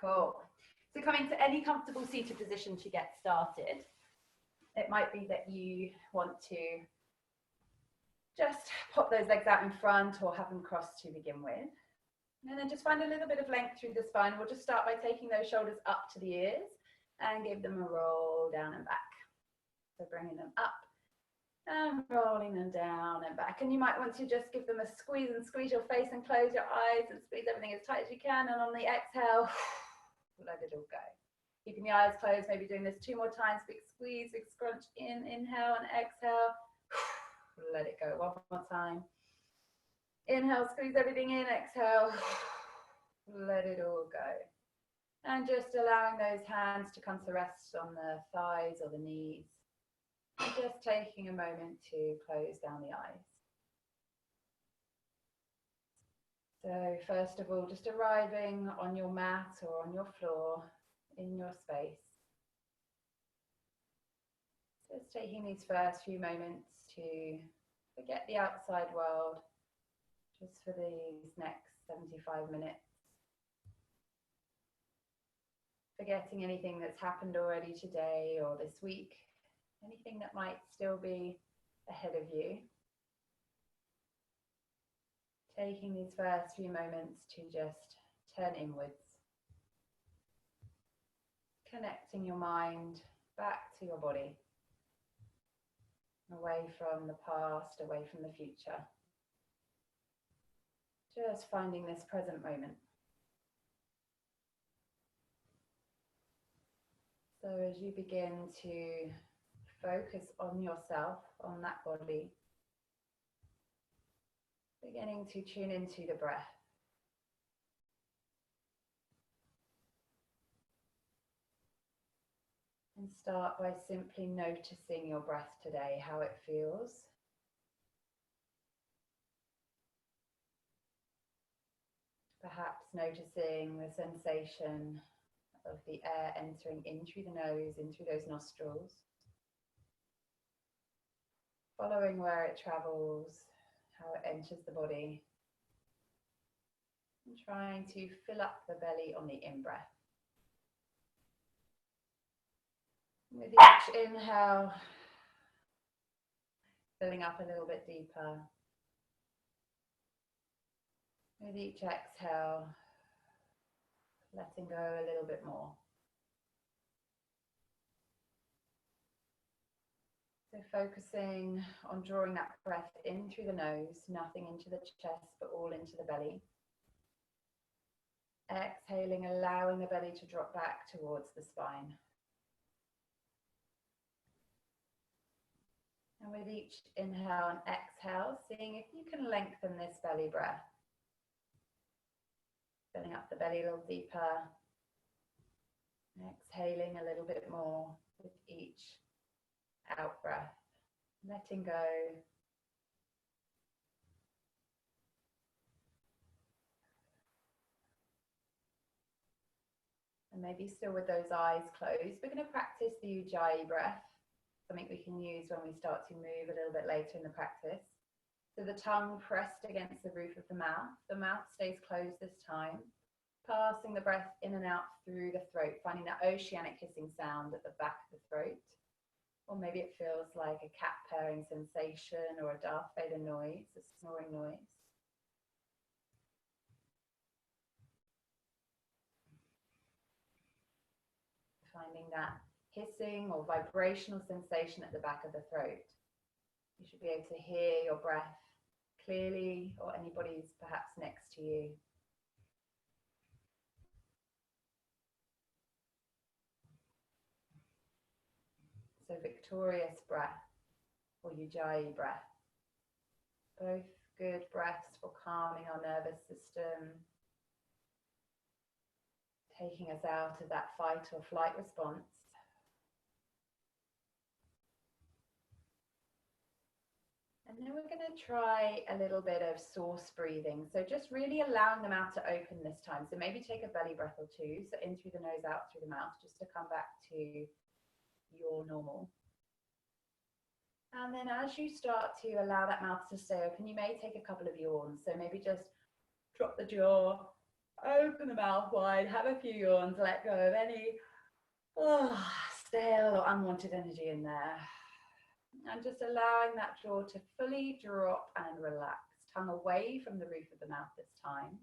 Cool. So coming to any comfortable seated position to get started. It might be that you want to just pop those legs out in front or have them crossed to begin with. And then just find a little bit of length through the spine. We'll just start by taking those shoulders up to the ears and give them a roll down and back. So bringing them up and rolling them down and back. And you might want to just give them a squeeze and squeeze your face and close your eyes and squeeze everything as tight as you can. And on the exhale, let it all go. Keeping the eyes closed, maybe doing this 2 more times. Big squeeze, big scrunch in, inhale and exhale. Let it go. One more time. Inhale, squeeze everything in, exhale. Let it all go. And just allowing those hands to come to rest on the thighs or the knees. And just taking a moment to close down the eyes. So first of all, just arriving on your mat or on your floor, in your space. Just taking these first few moments to forget the outside world, just for these next 75 minutes. Forgetting anything that's happened already today or this week, anything that might still be ahead of you. Taking these first few moments to just turn inwards. Connecting your mind back to your body. Away from the past, away from the future. Just finding this present moment. So as you begin to focus on yourself, on that body, beginning to tune into the breath. And start by simply noticing your breath today, how it feels. Perhaps noticing the sensation of the air entering in through the nose, in through those nostrils. Following where it travels, how it enters the body. And trying to fill up the belly on the in-breath. With each inhale, filling up a little bit deeper. With each exhale, letting go a little bit more. So focusing on drawing that breath in through the nose, nothing into the chest, but all into the belly. Exhaling, allowing the belly to drop back towards the spine. And with each inhale and exhale, seeing if you can lengthen this belly breath. Filling up the belly a little deeper. Exhaling a little bit more with each out breath. Letting go. And maybe still with those eyes closed, we're going to practice the Ujjayi breath. Something we can use when we start to move a little bit later in the practice. So the tongue pressed against the roof of the mouth stays closed this time, passing the breath in and out through the throat, finding that oceanic hissing sound at the back of the throat. Or maybe it feels like a cat purring sensation or a Darth Vader noise, a snoring noise. Finding that hissing or vibrational sensation at the back of the throat. You should be able to hear your breath clearly, or anybody's perhaps next to you. So victorious breath or Ujjayi breath. Both good breaths for calming our nervous system, taking us out of that fight or flight response. And then we're going to try a little bit of source breathing. So just really allowing the mouth to open this time. So maybe take a belly breath or two. So in through the nose, out through the mouth, just to come back to your normal. And then as you start to allow that mouth to stay open, you may take a couple of yawns. So maybe just drop the jaw, Open the mouth wide, have a few yawns, let go of any stale or unwanted energy in there. And just allowing that jaw to fully drop and relax. Tongue away from the roof of the mouth this time.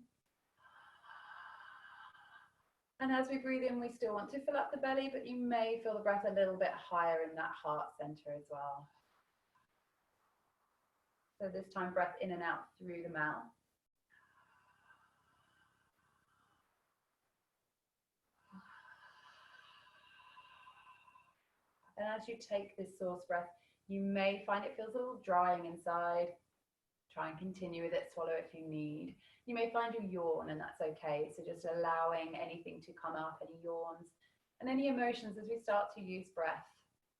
And as we breathe in, we still want to fill up the belly, but you may feel the breath a little bit higher in that heart center as well. So this time, breath in and out through the mouth. And as you take this source breath, you may find it feels a little drying inside. Try and continue with it, swallow if you need. You may find you yawn, and that's okay. So just allowing anything to come up, any yawns, and any emotions as we start to use breath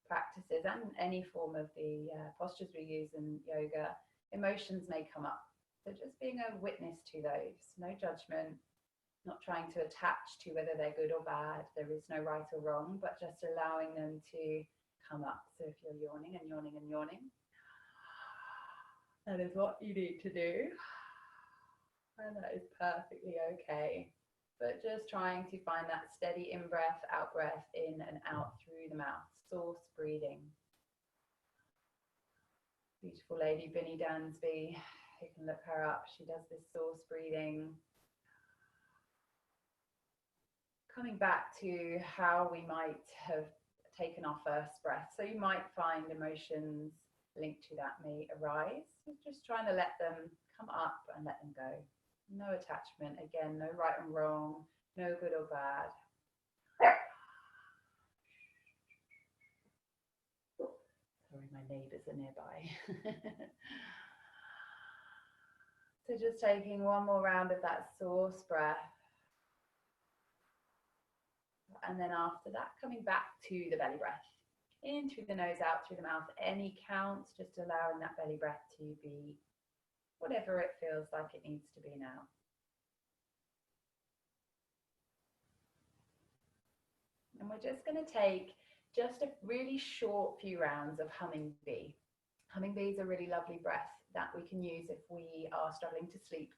practices and any form of the postures we use in yoga, emotions may come up. So just being a witness to those, no judgment, not trying to attach to whether they're good or bad. There is no right or wrong, but just allowing them to come up. So if you're yawning and yawning and yawning, that is what you need to do. And that is perfectly okay. But just trying to find that steady in-breath, out-breath, in and out through the mouth. Source breathing. Beautiful lady, Binny Dansby. You can look her up. She does this source breathing. Coming back to how we might have taken our first breath. So you might find emotions linked to that may arise. Just trying to let them come up and let them go. No attachment. Again, no right and wrong, no good or bad. Sorry, my neighbours are nearby. So just taking one more round of that source breath. And then after that, coming back to the belly breath. In through the nose, out through the mouth. Any counts, just allowing that belly breath to be whatever it feels like it needs to be now. And we're just going to take just a really short few rounds of humming bee. Humming bee is a really lovely breath that we can use if we are struggling to sleep,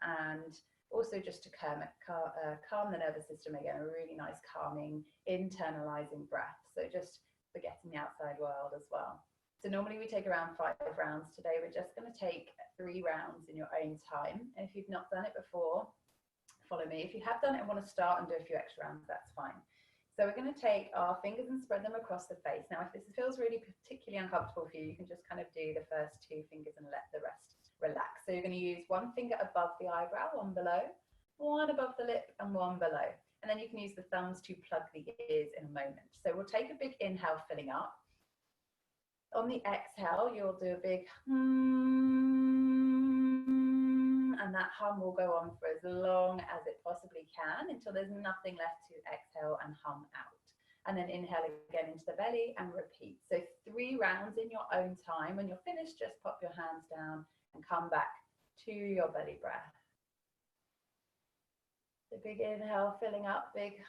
and also just to calm the nervous system. Again, a really nice calming, internalizing breath. So just forgetting the outside world as well. So normally we take around 5 rounds. Today we're just going to take 3 rounds in your own time. And if you've not done it before, follow me. If you have done it and want to start and do a few extra rounds, that's fine. So we're going to take our fingers and spread them across the face. Now, if this feels really particularly uncomfortable for you, you can just kind of do the first 2 fingers and let the rest relax. So you're going to use 1 finger above the eyebrow, 1 below, 1 above the lip, and 1 below. And then you can use the thumbs to plug the ears in a moment. So we'll take a big inhale, filling up. On the exhale, you'll do a big hum, and that hum will go on for as long as it possibly can until there's nothing left to exhale and hum out. And then inhale again into the belly and repeat. So 3 rounds in your own time. When you're finished, just pop your hands down and come back to your belly breath. The big inhale, filling up, big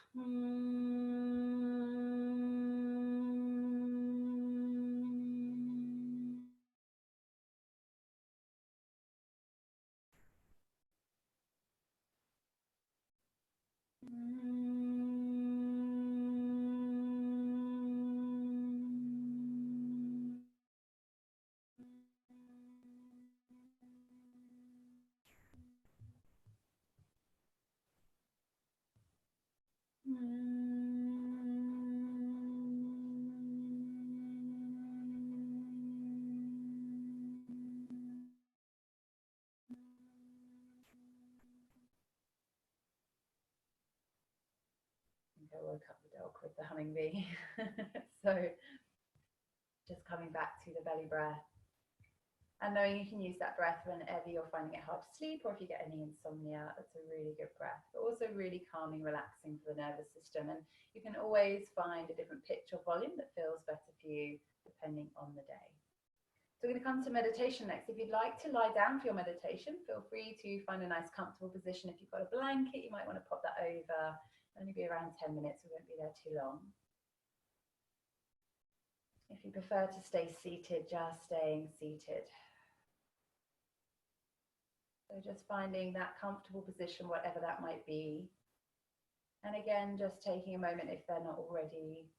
I woke up the dog with the humming bee. So just coming back to the belly breath and knowing you can use that breath whenever you're finding it hard to sleep, or if you get any insomnia. That's a really good breath, but also really calming, relaxing for the nervous system. And you can always find a different pitch or volume that feels better for you depending on the day. So we're going to come to meditation next. If you'd like to lie down for your meditation, feel free to find a nice comfortable position. If you've got a blanket, you might want to pop that over. Only be around 10 minutes, we won't be there too long. If you prefer to stay seated, just staying seated. So just finding that comfortable position, whatever that might be. And again, just taking a moment, if they're not already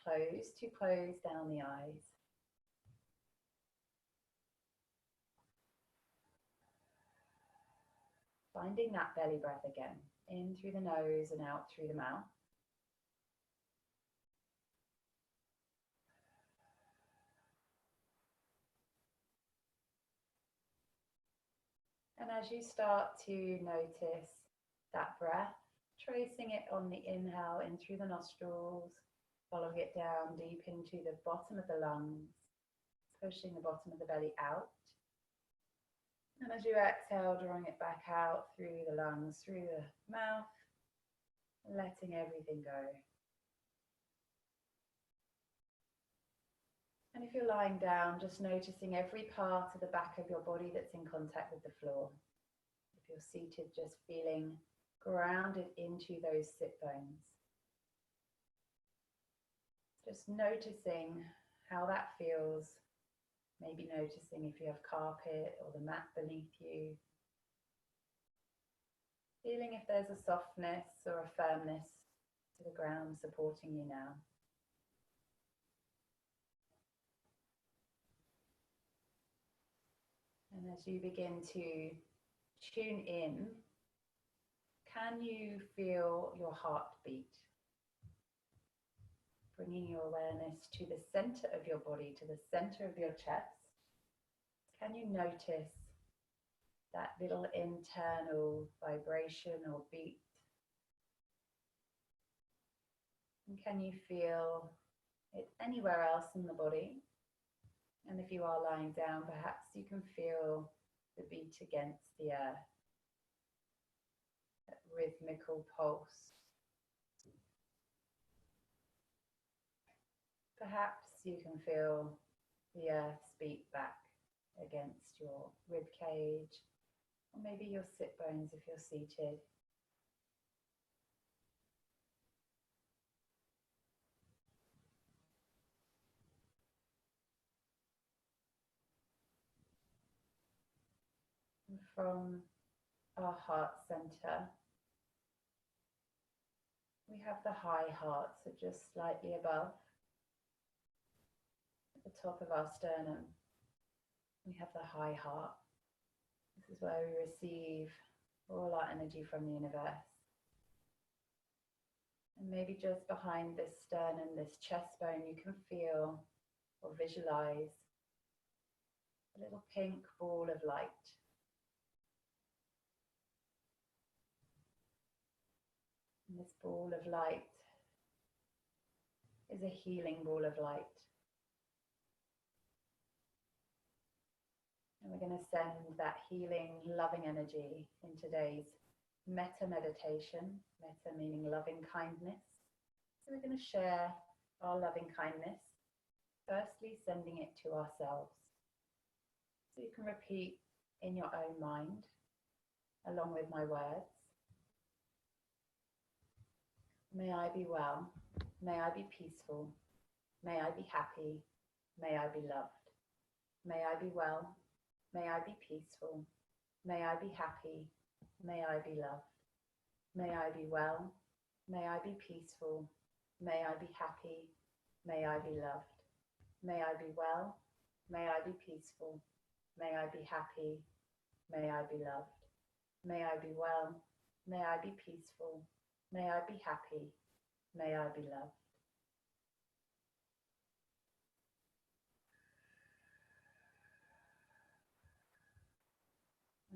closed, to close down the eyes. Finding that belly breath again, in through the nose and out through the mouth. And as you start to notice that breath, tracing it on the inhale in through the nostrils, following it down deep into the bottom of the lungs, pushing the bottom of the belly out. And as you exhale, drawing it back out through the lungs, through the mouth, letting everything go. And if you're lying down, just noticing every part of the back of your body that's in contact with the floor. If you're seated, just feeling grounded into those sit bones. Just noticing how that feels. Maybe noticing if you have carpet or the mat beneath you. Feeling if there's a softness or a firmness to the ground supporting you now. And as you begin to tune in, can you feel your heartbeat? Bringing your awareness to the center of your body, to the center of your chest. Can you notice that little internal vibration or beat? And can you feel it anywhere else in the body? And if you are lying down, perhaps you can feel the beat against the earth, that rhythmical pulse. Perhaps you can feel the earth's beat back against your rib cage, or maybe your sit bones if you're seated. And from our heart center, we have the high heart, so just slightly above, at the top of our sternum, we have the high heart. This is where we receive all our energy from the universe. And maybe just behind this sternum, this chest bone, you can feel or visualize a little pink ball of light. And this ball of light is a healing ball of light. And we're going to send that healing, loving energy in today's metta meditation. Metta meaning loving kindness. So we're going to share our loving kindness, firstly sending it to ourselves. So you can repeat in your own mind, along with my words. May I be well. May I be peaceful. May I be happy. May I be loved. May I be well. May I be peaceful. May I be happy. May I be loved. May I be well. May I be peaceful. May I be happy. May I be loved. May I be well. May I be peaceful. May I be happy. May I be loved. May I be well. May I be peaceful. May I be happy. May I be loved.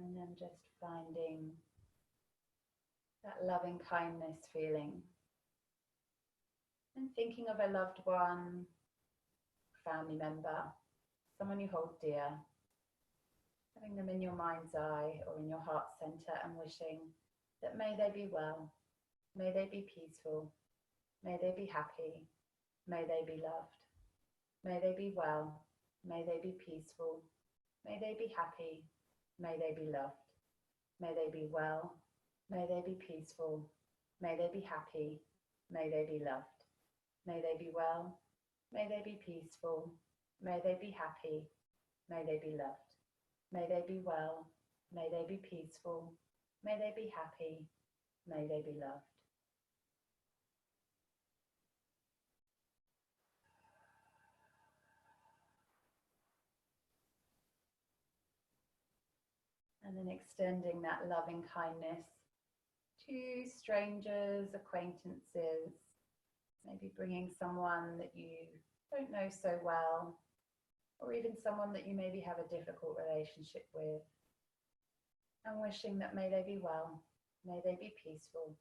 And then just finding that loving kindness feeling. And thinking of a loved one, family member, someone you hold dear. Having them in your mind's eye or in your heart center and wishing that may they be well, may they be peaceful, may they be happy, may they be loved, may they be well, may they be peaceful, may they be happy, may they be loved, may they be well, may they be peaceful, may they be happy, may they be loved, may they be well, may they be peaceful, may they be happy, may they be loved, may they be well, May they be peaceful. May they be happy. May they be loved. And then extending that loving kindness to strangers, acquaintances, maybe bringing someone that you don't know so well, or even someone that you maybe have a difficult relationship with, and wishing that may they be well, may they be peaceful,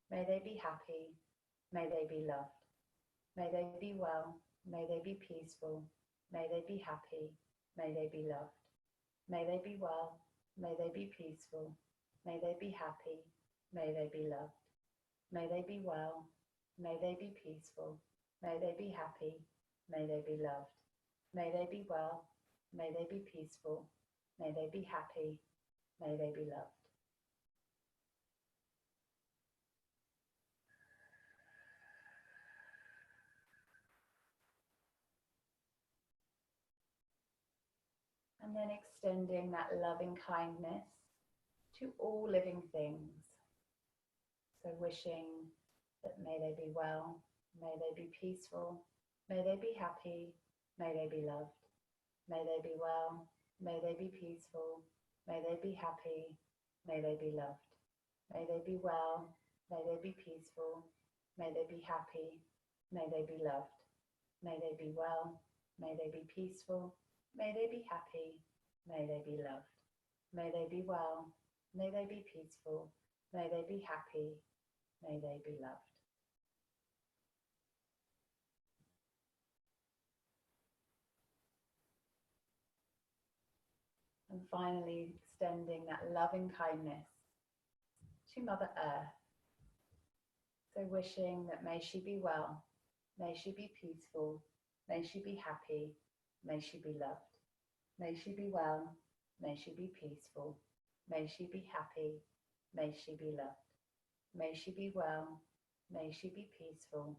may they be happy, may they be loved, may they be well, may they be peaceful, may they be happy, may they be loved, may they be well, may they be peaceful, may they be happy, may they be loved, may they be well, may they be peaceful, may they be happy, may they be loved, may they be well, may they be peaceful, may they be happy, may they be loved. And then extending that loving kindness to all living things. So wishing that may they be well, may they be peaceful, may they be happy, may they be loved, may they be well, may they be peaceful, may they be happy, may they be loved, may they be well, may they be peaceful, may they be happy, may they be loved, may they be well, may they be peaceful, may they be happy, may they be loved, may they be well, may they be peaceful, may they be happy, may they be loved. And finally, extending that loving kindness to Mother Earth. So wishing that may she be well, may she be peaceful, may she be happy, may she be loved, may she be well, may she be peaceful, may she be happy, may she be loved, may she be well, may she be peaceful,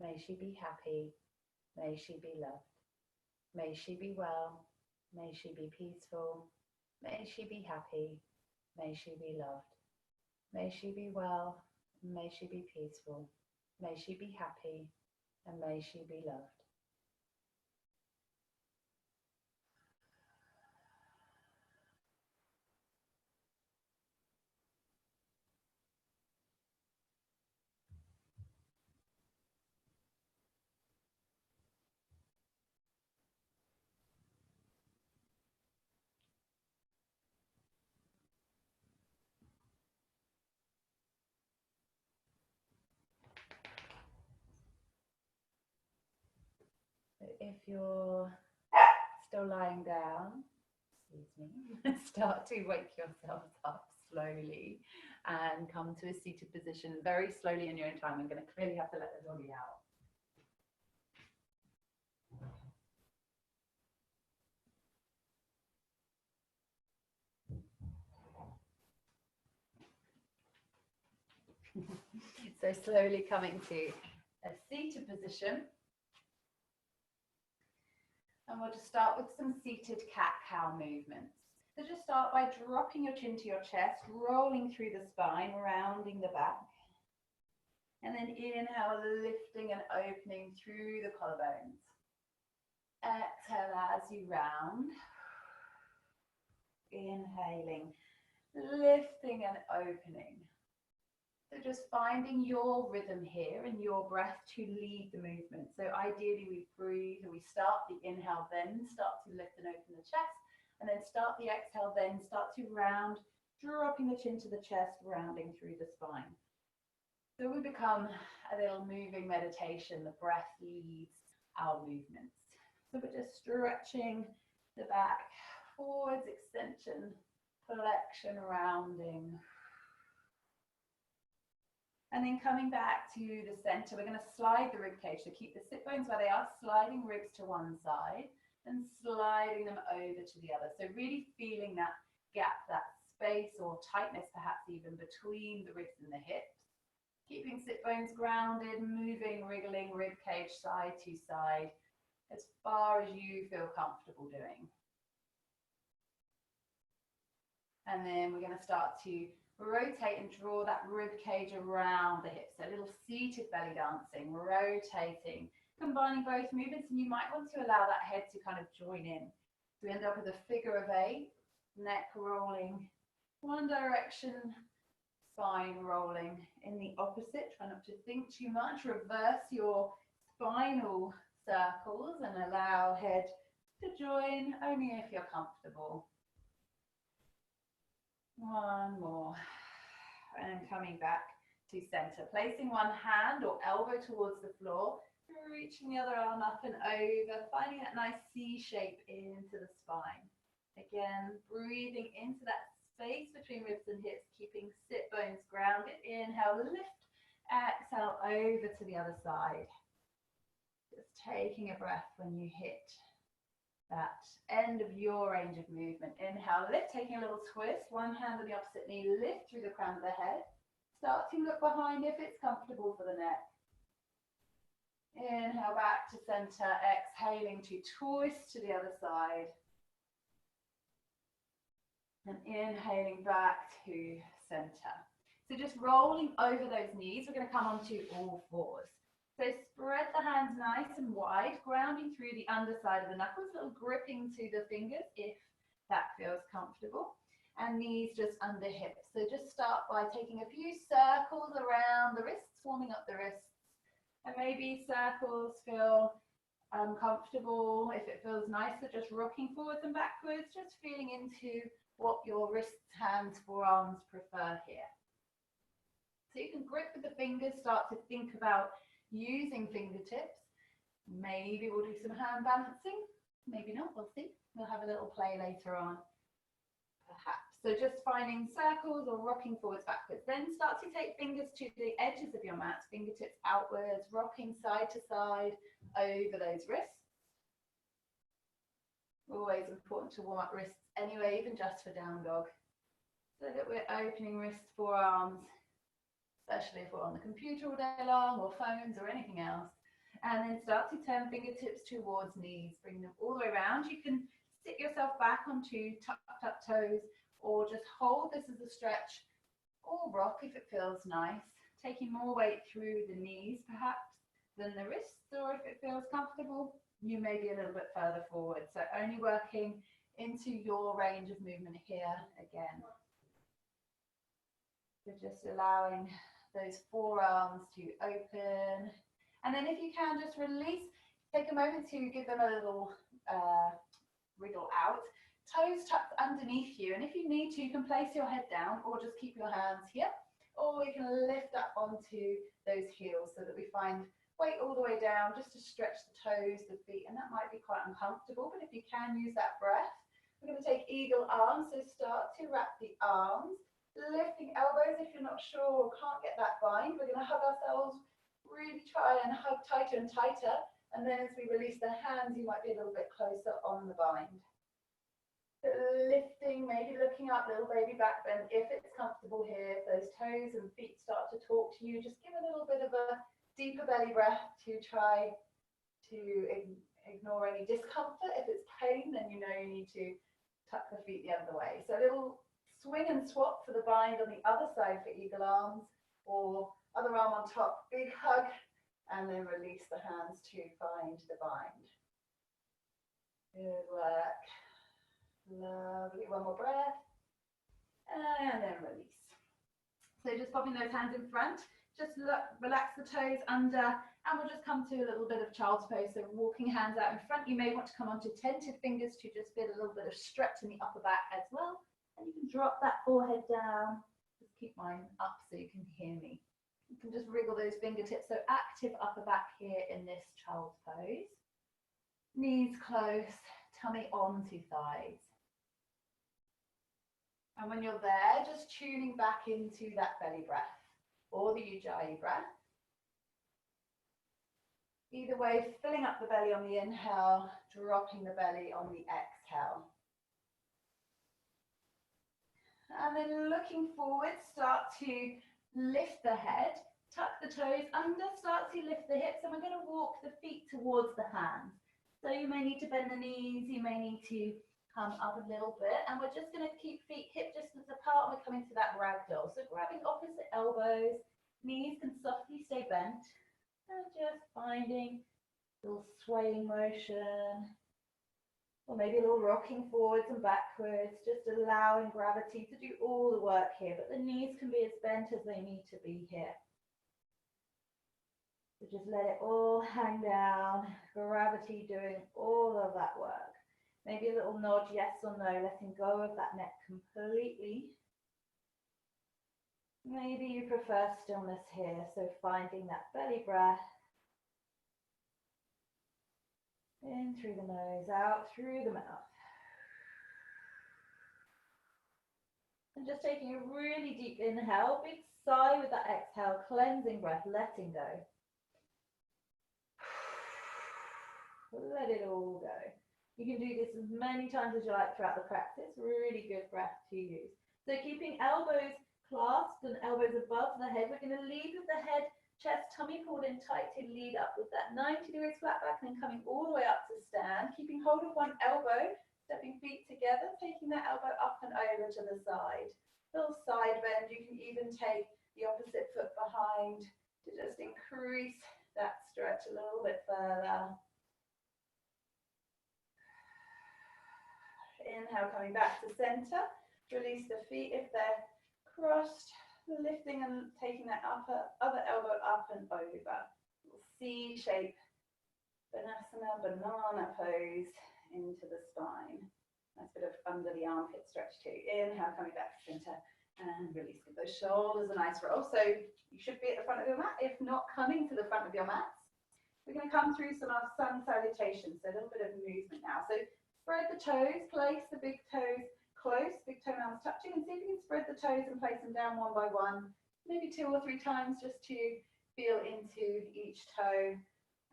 may she be happy, may she be loved, may she be well, may she be peaceful, may she be happy, may she be loved, may she be well, may she be peaceful, may she be happy, and may she be loved. If you're still lying down, excuse me, start to wake yourself up slowly and come to a seated position very slowly in your own time. I'm going to clearly have to let the doggy out. So slowly coming to a seated position. And we'll just start with some seated cat-cow movements. So just start by dropping your chin to your chest, rolling through the spine, rounding the back. And then inhale, lifting and opening through the collarbones. Exhale as you round. Inhaling, lifting and opening. So just finding your rhythm here and your breath to lead the movement. So ideally we breathe and we start the inhale, then start to lift and open the chest, and then start the exhale, then start to round, dropping the chin to the chest, rounding through the spine. So we become a little moving meditation. The breath leads our movements. So we're just stretching the back, forwards, extension, flexion, rounding. And then coming back to the center, we're going to slide the rib cage. So keep the sit bones where they are, sliding ribs to one side and sliding them over to the other. So really feeling that gap, that space or tightness perhaps even between the ribs and the hips. Keeping sit bones grounded, moving, wriggling rib cage side to side as far as you feel comfortable doing. And then we're going to start to rotate and draw that rib cage around the hips. So a little seated belly dancing, rotating, combining both movements. And you might want to allow that head to kind of join in. So we end up with a figure of 8, neck rolling one direction, spine rolling in the opposite. Try not to think too much. Reverse your spinal circles and allow head to join only if you're comfortable. One more. And coming back to center. Placing one hand or elbow towards the floor. Reaching the other arm up and over. Finding that nice C shape into the spine. Again, breathing into that space between ribs and hips. Keeping sit bones grounded. Inhale, lift. Exhale, over to the other side. Just taking a breath when you hit that end of your range of movement. Inhale, lift, taking a little twist. One hand on the opposite knee, lift through the crown of the head. Start to look behind if it's comfortable for the neck. Inhale back to center, exhaling to twist to the other side. And inhaling back to center. So just rolling over those knees, we're going to come onto all fours. So spread the hands nice and wide, grounding through the underside of the knuckles, a little gripping to the fingers if that feels comfortable. And knees just under hips. So just start by taking a few circles around the wrists, warming up the wrists. And maybe circles feel comfortable. If it feels nicer, just rocking forwards and backwards, just feeling into what your wrists, hands, forearms prefer here. So you can grip with the fingers, start to think about using fingertips. Maybe we'll do some hand balancing. Maybe not, we'll see. We'll have a little play later on, perhaps. So just finding circles or rocking forwards, backwards. Then start to take fingers to the edges of your mat, fingertips outwards, rocking side to side over those wrists. Always important to warm up wrists anyway, even just for down dog. So that we're opening wrists, forearms, especially if we're on the computer all day long or phones or anything else. And then start to turn fingertips towards knees, bring them all the way around. You can sit yourself back onto tucked up toes or just hold this as a stretch or rock if it feels nice, taking more weight through the knees perhaps than the wrists, or if it feels comfortable, you may be a little bit further forward. So only working into your range of movement here again. So just allowing those forearms to open. And then if you can, just release, take a moment to give them a little wriggle out. Toes tucked underneath you. And if you need to, you can place your head down or just keep your hands here. Or you can lift up onto those heels so that we find weight all the way down just to stretch the toes, the feet. And that might be quite uncomfortable, but if you can use that breath. We're going to take eagle arms. So start to wrap the arms. Lifting elbows if you're not sure or can't get that bind. We're going to hug ourselves, really try and hug tighter and tighter. And then as we release the hands, you might be a little bit closer on the bind. So lifting, maybe looking up, little baby back bend if it's comfortable here. If those toes and feet start to talk to you, just give a little bit of a deeper belly breath to try to ignore any discomfort. If it's pain, then you know you need to tuck the feet the other way. So a little swing and swap for the bind on the other side for eagle arms, or other arm on top, big hug, and then release the hands to find the bind. Good work. Lovely. One more breath. And then release. So just popping those hands in front, just relax the toes under, and we'll just come to a little bit of child's pose. So walking hands out in front, you may want to come onto tented fingers to just get a little bit of stretch in the upper back as well. And you can drop that forehead down. Just keep mine up so you can hear me. You can just wriggle those fingertips. So active upper back here in this child's pose. Knees close, tummy onto thighs. And when you're there, just tuning back into that belly breath or the ujjayi breath. Either way, filling up the belly on the inhale, dropping the belly on the exhale. And then looking forward, start to lift the head, tuck the toes under, start to lift the hips, and we're going to walk the feet towards the hands. So you may need to bend the knees, you may need to come up a little bit, and we're just going to keep feet hip distance apart. We're coming to that ragdoll. So grabbing opposite elbows, knees can softly stay bent, and just finding a little swaying motion, or maybe a little rocking forwards and backwards, just allowing gravity to do all the work here, but the knees can be as bent as they need to be here. So just let it all hang down, gravity doing all of that work. Maybe a little nod, yes or no, letting go of that neck completely. Maybe you prefer stillness here, so finding that belly breath. In through the nose, out through the mouth. And just taking a really deep inhale, big sigh with that exhale, cleansing breath, letting go. Let it all go. You can do this as many times as you like throughout the practice. Really good breath to use. So keeping elbows clasped and elbows above the head, we're going to lead with the head, chest, tummy pulled in tight to lead up with that 90 degrees flat back, and then coming all the way up to stand, keeping hold of one elbow, stepping feet together, taking that elbow up and over to the side. Little side bend. You can even take the opposite foot behind to just increase that stretch a little bit further. Inhale, coming back to center. Release the feet if they're crossed, lifting and taking that other elbow up and over. C shape, asana, banana pose into the spine. Nice bit of under the armpit stretch too. Inhale, coming back to center, and release. Give those shoulders a nice roll. So you should be at the front of your mat, if not coming to the front of your mats. We're going to come through some of sun salutations, so a little bit of movement now. So spread the toes, place the big toes close, big toenails touching, and see if you can spread the toes and place them down one by one, maybe 2 or 3 times, just to feel into each toe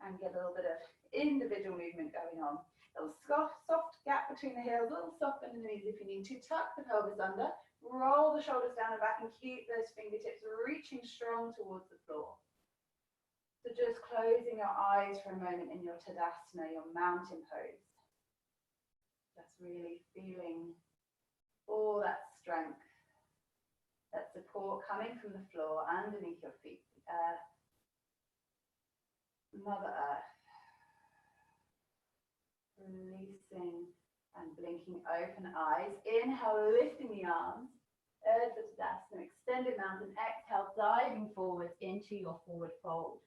and get a little bit of individual movement going on. A little soft gap between the heels, a little soft bend in the knees if you need to. Tuck the pelvis under, roll the shoulders down and back, and keep those fingertips reaching strong towards the floor. So just closing your eyes for a moment in your Tadasana, your mountain pose. Just really feeling all that strength, that support coming from the floor underneath your feet, the earth, Mother Earth. Releasing and blinking open eyes. Inhale, lifting the arms, Urdhva Tadasana, extended mountain. Exhale, diving forwards into your forward fold.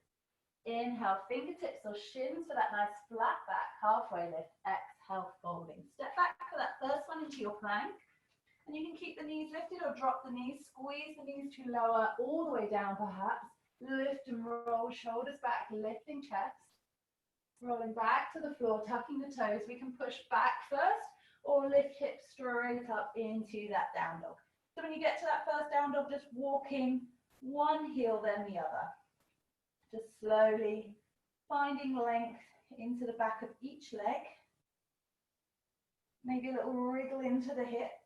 Inhale, fingertips or shins for that nice flat back, halfway lift. Exhale, folding. Step back for that first one into your plank. And you can keep the knees lifted or drop the knees, squeeze the knees to lower all the way down perhaps. Lift and roll, shoulders back, lifting chest. Rolling back to the floor, tucking the toes. We can push back first or lift hips straight up into that down dog. So when you get to that first down dog, just walking one heel then the other. Just slowly finding length into the back of each leg. Maybe a little wriggle into the hips.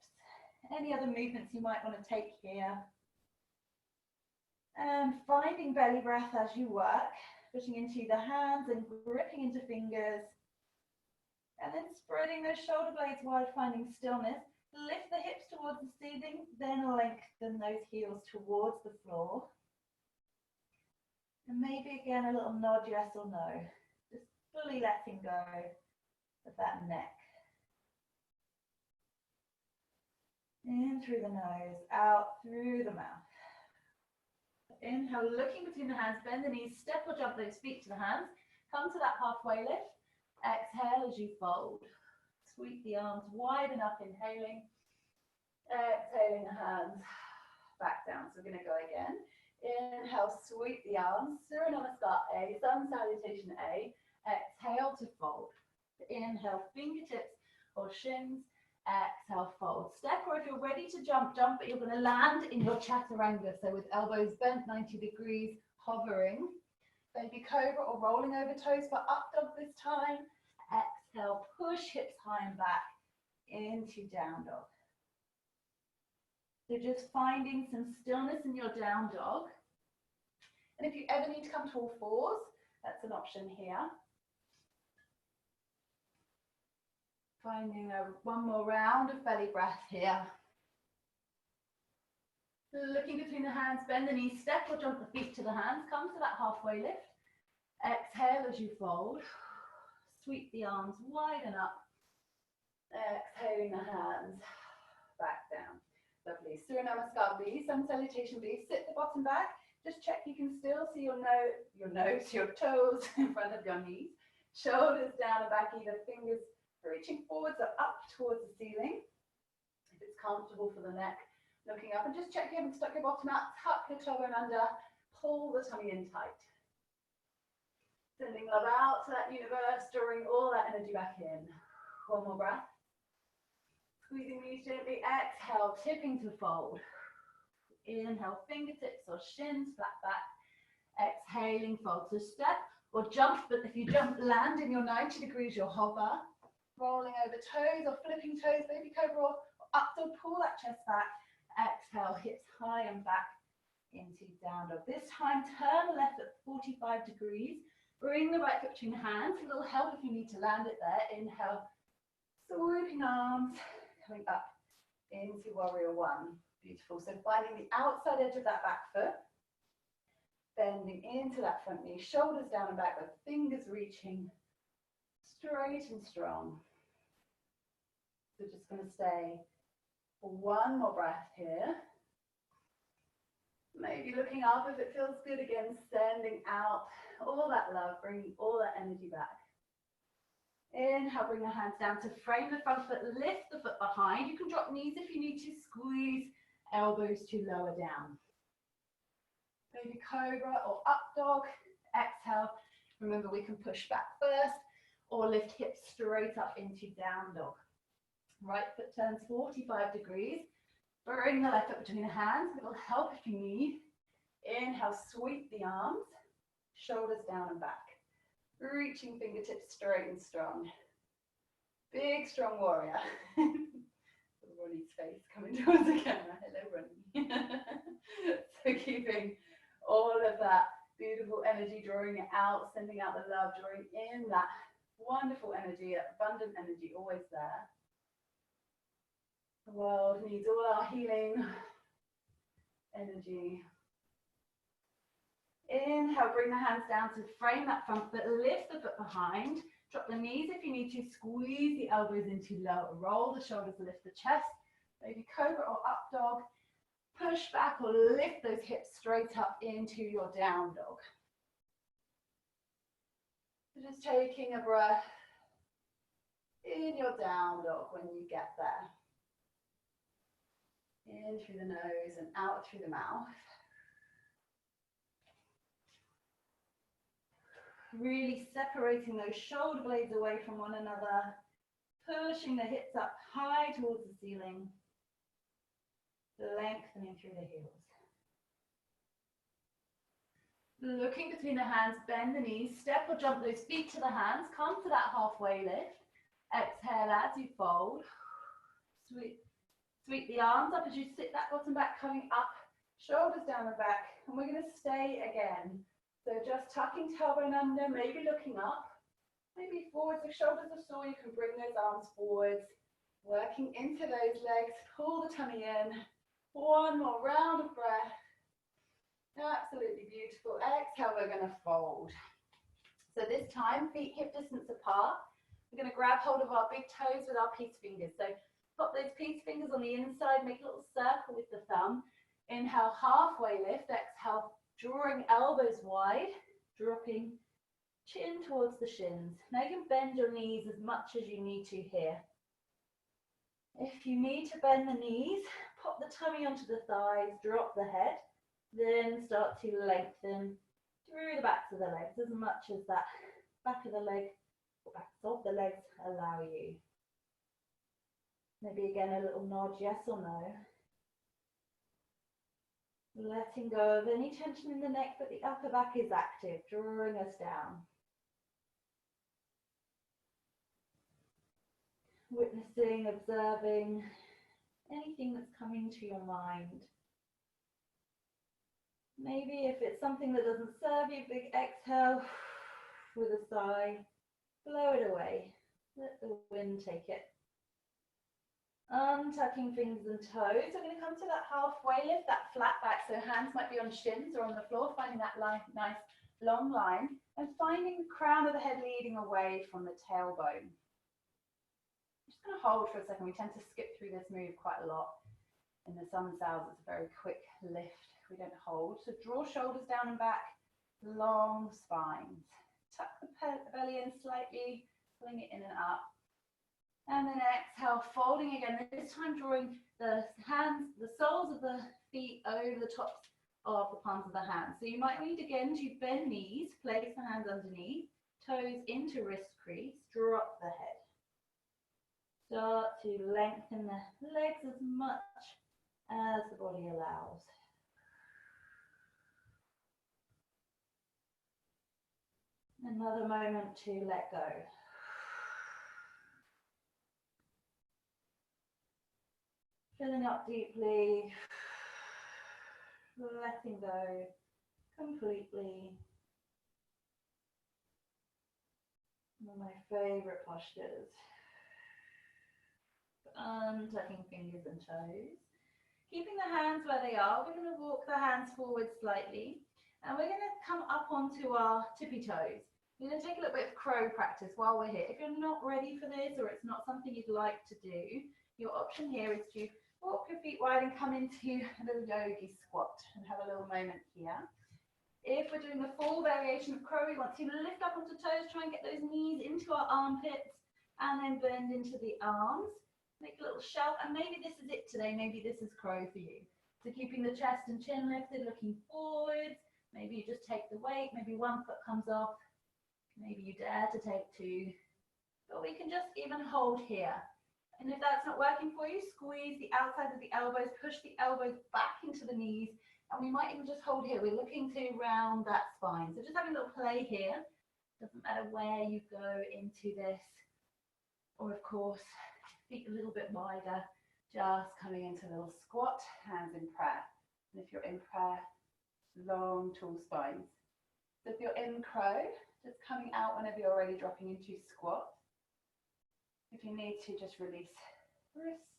Any other movements you might want to take here. And finding belly breath as you work, pushing into the hands and gripping into fingers. And then spreading those shoulder blades wide, finding stillness. Lift the hips towards the ceiling, then lengthen those heels towards the floor. And maybe again a little nod, yes or no. Just fully letting go of that neck. In through the nose, out through the mouth. Inhale, looking between the hands, bend the knees, step or jump those feet to the hands. Come to that halfway lift. Exhale as you fold. Sweep the arms wide enough, inhaling. Exhaling the hands back down. So we're going to go again. Inhale, sweep the arms. Surya Namaskar A, Sun Salutation A. Exhale to fold. Inhale, fingertips or shins. Exhale, fold. Step, or if you're ready to jump, jump, but you're going to land in your chaturanga. So with elbows bent 90 degrees, hovering. Baby cobra or rolling over toes for up dog this time. Exhale, push hips high and back into down dog. So just finding some stillness in your down dog. And if you ever need to come to all fours, that's an option here. Finding one more round of belly breath here. Looking between the hands, bend the knees, step or jump the feet to the hands. Come to that halfway lift. Exhale as you fold. Sweep the arms widen up. Exhaling the hands back down. Lovely. Surya Namaskar B, Sun Salutation B. Sit the bottom back. Just check you can still see your toes in front of your knees. Shoulders down and back, either fingers reaching forwards or up towards the ceiling. If it's comfortable for the neck, looking up, and just check you haven't stuck your bottom out. Tuck your tailbone under. Pull the tummy in tight. Sending love out to that universe, drawing all that energy back in. One more breath. Squeezing knees gently. Exhale, tipping to fold. Inhale, fingertips or shins flat back. Exhaling, fold. So step or jump, but if you jump, land in your 90 degrees, you'll hover. Rolling over toes or flipping toes, baby cobra or up dog, pull that chest back. Exhale, hips high and back into down dog. This time, turn the left at 45 degrees. Bring the right foot between the hands. A little help if you need to land it there. Inhale, sweeping arms, coming up into warrior one. Beautiful. So finding the outside edge of that back foot, bending into that front knee, shoulders down and back, with fingers reaching straight and strong. So just going to stay for one more breath here. Maybe looking up if it feels good again, sending out all that love, bringing all that energy back. Inhale, bring the hands down to frame the front foot, lift the foot behind. You can drop knees if you need to, squeeze elbows to lower down. Baby cobra or up dog. Exhale. Remember, we can push back first or lift hips straight up into down dog. Right foot turns 45 degrees. Bring the left foot between the hands. It will help if you need. Inhale, sweep the arms, shoulders down and back. Reaching fingertips straight and strong. Big, strong warrior. Ronnie's face coming towards the camera. Hello, Ronnie. So keeping all of that beautiful energy, drawing it out, sending out the love, drawing in that wonderful energy, that abundant energy, always there. The world needs all our healing energy. Inhale, bring the hands down to frame that front foot, lift the foot behind, drop the knees if you need to, squeeze the elbows into low, roll the shoulders, lift the chest, baby cobra or up dog, push back or lift those hips straight up into your down dog. So just taking a breath in your down dog when you get there. In through the nose and out through the mouth. Really separating those shoulder blades away from one another, pushing the hips up high towards the ceiling, lengthening through the heels. Looking between the hands, bend the knees, step or jump those feet to the hands, come to that halfway lift. Exhale as you fold. Sweep the arms up as you sit that bottom back, coming up, shoulders down and back, and we're going to stay again. So just tucking tailbone under, maybe looking up, maybe forwards. If shoulders are sore, you can bring those arms forwards, working into those legs, pull the tummy in. One more round of breath. Absolutely beautiful. Exhale, we're going to fold. So this time, feet hip distance apart. We're going to grab hold of our big toes with our peace fingers. So pop those peace fingers on the inside, make a little circle with the thumb. Inhale, halfway lift. Exhale, drawing elbows wide, dropping chin towards the shins. Now you can bend your knees as much as you need to here. If you need to bend the knees, pop the tummy onto the thighs, drop the head, then start to lengthen through the backs of the legs as much as that back of the leg or backs of the legs allow you. Maybe again a little nod, yes or no. Letting go of any tension in the neck, but the upper back is active, drawing us down. Witnessing, observing anything that's coming to your mind. Maybe if it's something that doesn't serve you, big exhale with a sigh, blow it away. Let the wind take it. Untucking fingers and toes. We're going to come to that halfway lift, that flat back. So hands might be on shins or on the floor, finding that nice long line and finding the crown of the head leading away from the tailbone. I'm just going to hold for a second. We tend to skip through this move quite a lot. In the sun cells, it's a very quick lift. We don't hold. So draw shoulders down and back, long spines. Tuck the belly in slightly, pulling it in and up. And then exhale, folding again, this time drawing the hands, the soles of the feet over the tops of the palms of the hands. So you might need again to bend knees, place the hands underneath, toes into wrist crease, drop the head. Start to lengthen the legs as much as the body allows. Another moment to let go. Filling up deeply, letting go completely. One of my favorite postures. Untucking fingers and toes. Keeping the hands where they are, we're going to walk the hands forward slightly. And we're going to come up onto our tippy toes. We're going to take a little bit of crow practice while we're here. If you're not ready for this or it's not something you'd like to do, your option here is to walk your feet wide and come into a little yogi squat and have a little moment here. If we're doing the full variation of crow, we want to lift up onto toes, try and get those knees into our armpits and then bend into the arms. Make a little shelf, and maybe this is it today, maybe this is crow for you. So keeping the chest and chin lifted, looking forwards. Maybe you just take the weight, maybe one foot comes off, maybe you dare to take two. But we can just even hold here. And if that's not working for you, squeeze the outside of the elbows, push the elbows back into the knees, and we might even just hold here. We're looking to round that spine. So just having a little play here. Doesn't matter where you go into this. Or of course, feet a little bit wider, just coming into a little squat, hands in prayer. And if you're in prayer, long, tall spines. So if you're in crow, just coming out whenever you're already dropping into squat. If you need to, just release wrists.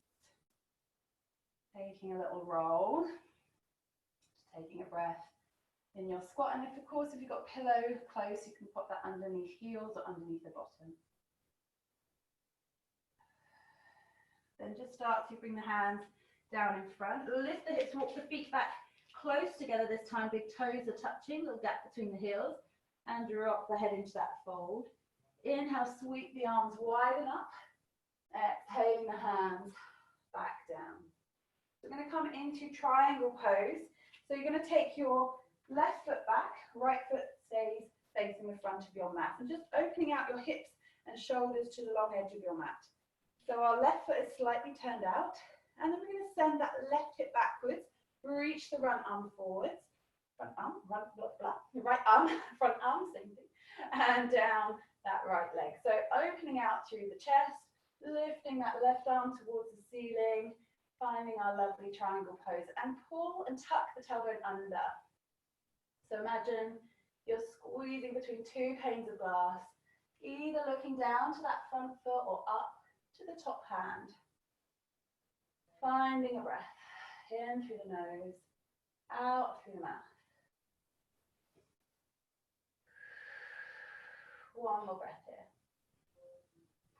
Taking a little roll. Just taking a breath in your squat. And if, of course, if you've got a pillow close, you can pop that underneath heels or underneath the bottom. Then just start to bring the hands down in front. Lift the hips, walk the feet back close together this time. Big toes are touching, little gap between the heels. And drop the head into that fold. Inhale, sweep the arms widen up. Exhaling the hands back down. We're going to come into triangle pose. So you're going to take your left foot back, right foot stays facing the front of your mat. And just opening out your hips and shoulders to the long edge of your mat. So our left foot is slightly turned out, and then we're going to send that left hip backwards, reach the front arm forwards, right arm, front arm, same thing, and down that right leg. So opening out through the chest, lifting that left arm towards the ceiling, finding our lovely triangle pose, and pull and tuck the tailbone under. So imagine you're squeezing between two panes of glass, either looking down to that front foot or up to the top hand. Finding a breath in through the nose, out through the mouth. One more breath here.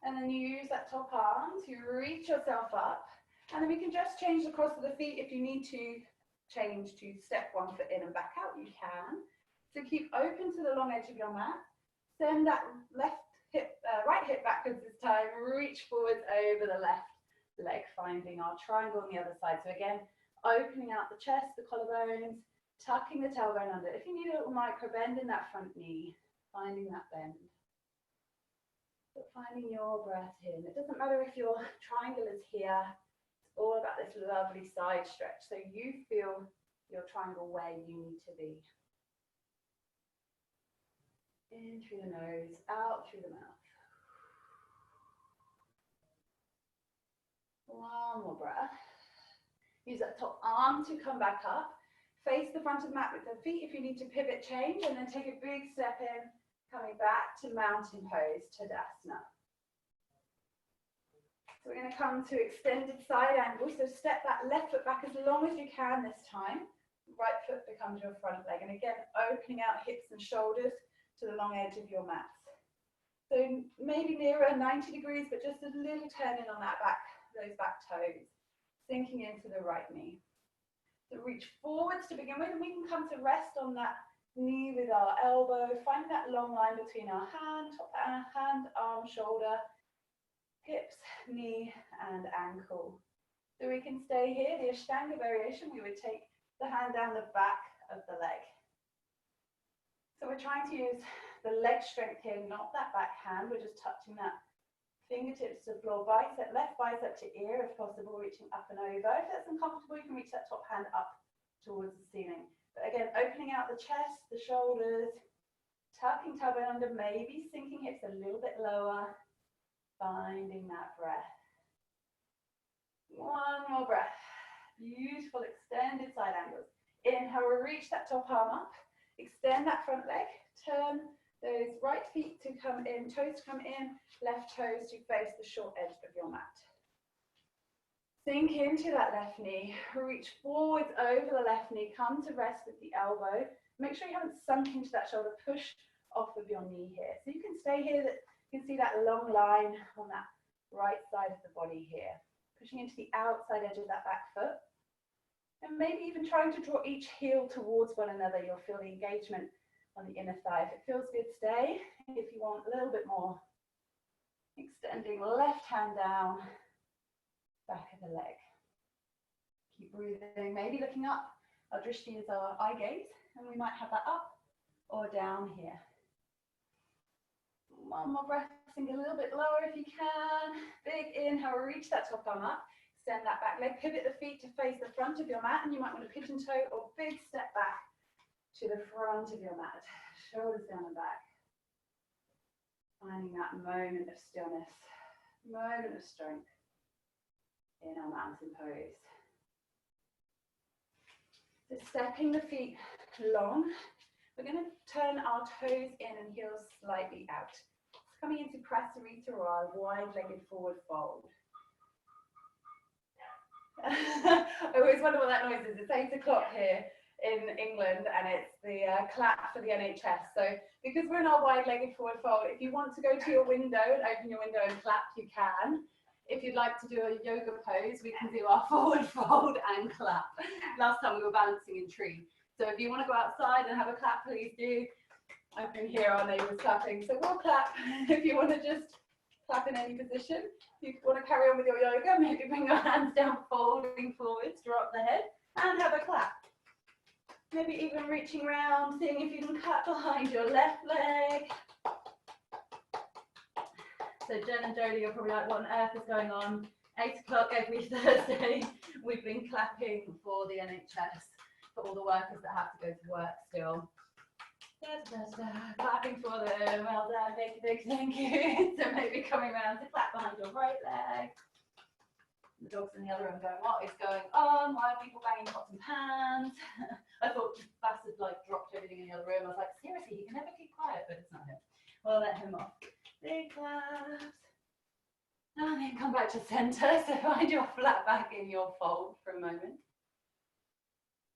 And then you use that top arm to reach yourself up. And then we can just change the cross of the feet. If you need to change to step one foot in and back out, you can. So keep open to the long edge of your mat. Send that right hip backwards this time. Reach forwards over the left leg, finding our triangle on the other side. So again, opening out the chest, the collarbones, tucking the tailbone under. If you need a little micro bend in that front knee, finding that bend. But finding your breath in. It doesn't matter if your triangle is here. It's all about this lovely side stretch. So you feel your triangle where you need to be. In through the nose, out through the mouth. One more breath. Use that top arm to come back up. Face the front of the mat with the feet if you need to pivot change, and then take a big step in, coming back to mountain pose, Tadasana. So we're going to come to extended side angle. So step that left foot back as long as you can this time. Right foot becomes your front leg. And again, opening out hips and shoulders to the long edge of your mat. So maybe nearer 90 degrees, but just a little turn in on that back, those back toes. Sinking into the right knee. So reach forwards to begin with, and we can come to rest on that knee with our elbow, finding that long line between our hand, arm, shoulder, hips, knee, and ankle. So we can stay here, the Ashtanga variation, we would take the hand down the back of the leg. So we're trying to use the leg strength here, not that back hand, we're just touching that fingertips to the floor, bicep, left bicep to ear if possible, reaching up and over. If that's uncomfortable, you can reach that top hand up towards the ceiling. But again, opening out the chest, the shoulders, tucking tailbone under, maybe sinking hips a little bit lower, finding that breath. One more breath. Beautiful extended side angles. Inhale, reach that top arm up, extend that front leg, turn those right feet to come in, toes to come in, left toes to face the short edge of your mat. Sink into that left knee, reach forwards over the left knee, come to rest with the elbow. Make sure you haven't sunk into that shoulder, push off of your knee here. So you can stay here, you can see that long line on that right side of the body here. Pushing into the outside edge of that back foot. And maybe even trying to draw each heel towards one another. You'll feel the engagement on the inner thigh. If it feels good, stay. If you want a little bit more, extending left hand down, back of the leg. Keep breathing, maybe looking up. Our drishti is our eye gaze, and we might have that up or down here. One more breath, sink a little bit lower if you can. Big inhale, reach that top arm up. Extend that back leg, pivot the feet to face the front of your mat, and you might want to pigeon toe or big step back to the front of your mat. Shoulders down and back. Finding that moment of stillness, moment of strength in our mountain pose. So stepping the feet long, we're going to turn our toes in and heels slightly out. It's coming into prasarita or our wide-legged forward fold. I always wonder what that noise is. It's 8 o'clock here in England, and it's the clap for the NHS. So because we're in our wide-legged forward fold, if you want to go to your window and open your window and clap, you can. If you'd like to do a yoga pose, we can do our forward fold and clap. Last time we were balancing in tree. So if you want to go outside and have a clap, please do. I can hear our neighbours clapping, so we'll clap. If you want to just clap in any position, if you want to carry on with your yoga, maybe bring your hands down, folding forwards, drop the head, and have a clap. Maybe even reaching around, seeing if you can clap behind your left leg. So Jen and Jodie are probably like, what on earth is going on? 8 o'clock every Thursday. We've been clapping for the NHS, for all the workers that have to go to work still. Clapping for them, well done, big thank you. So maybe coming around to clap behind your right leg. The dog's in the other room going, what is going on? Why are people banging pots and pans? I thought this bastard like dropped everything in the other room. I was like, seriously, he can never keep quiet, but it's not him. We'll let him off. Big claps. And then come back to center. So find your flat back in your fold for a moment.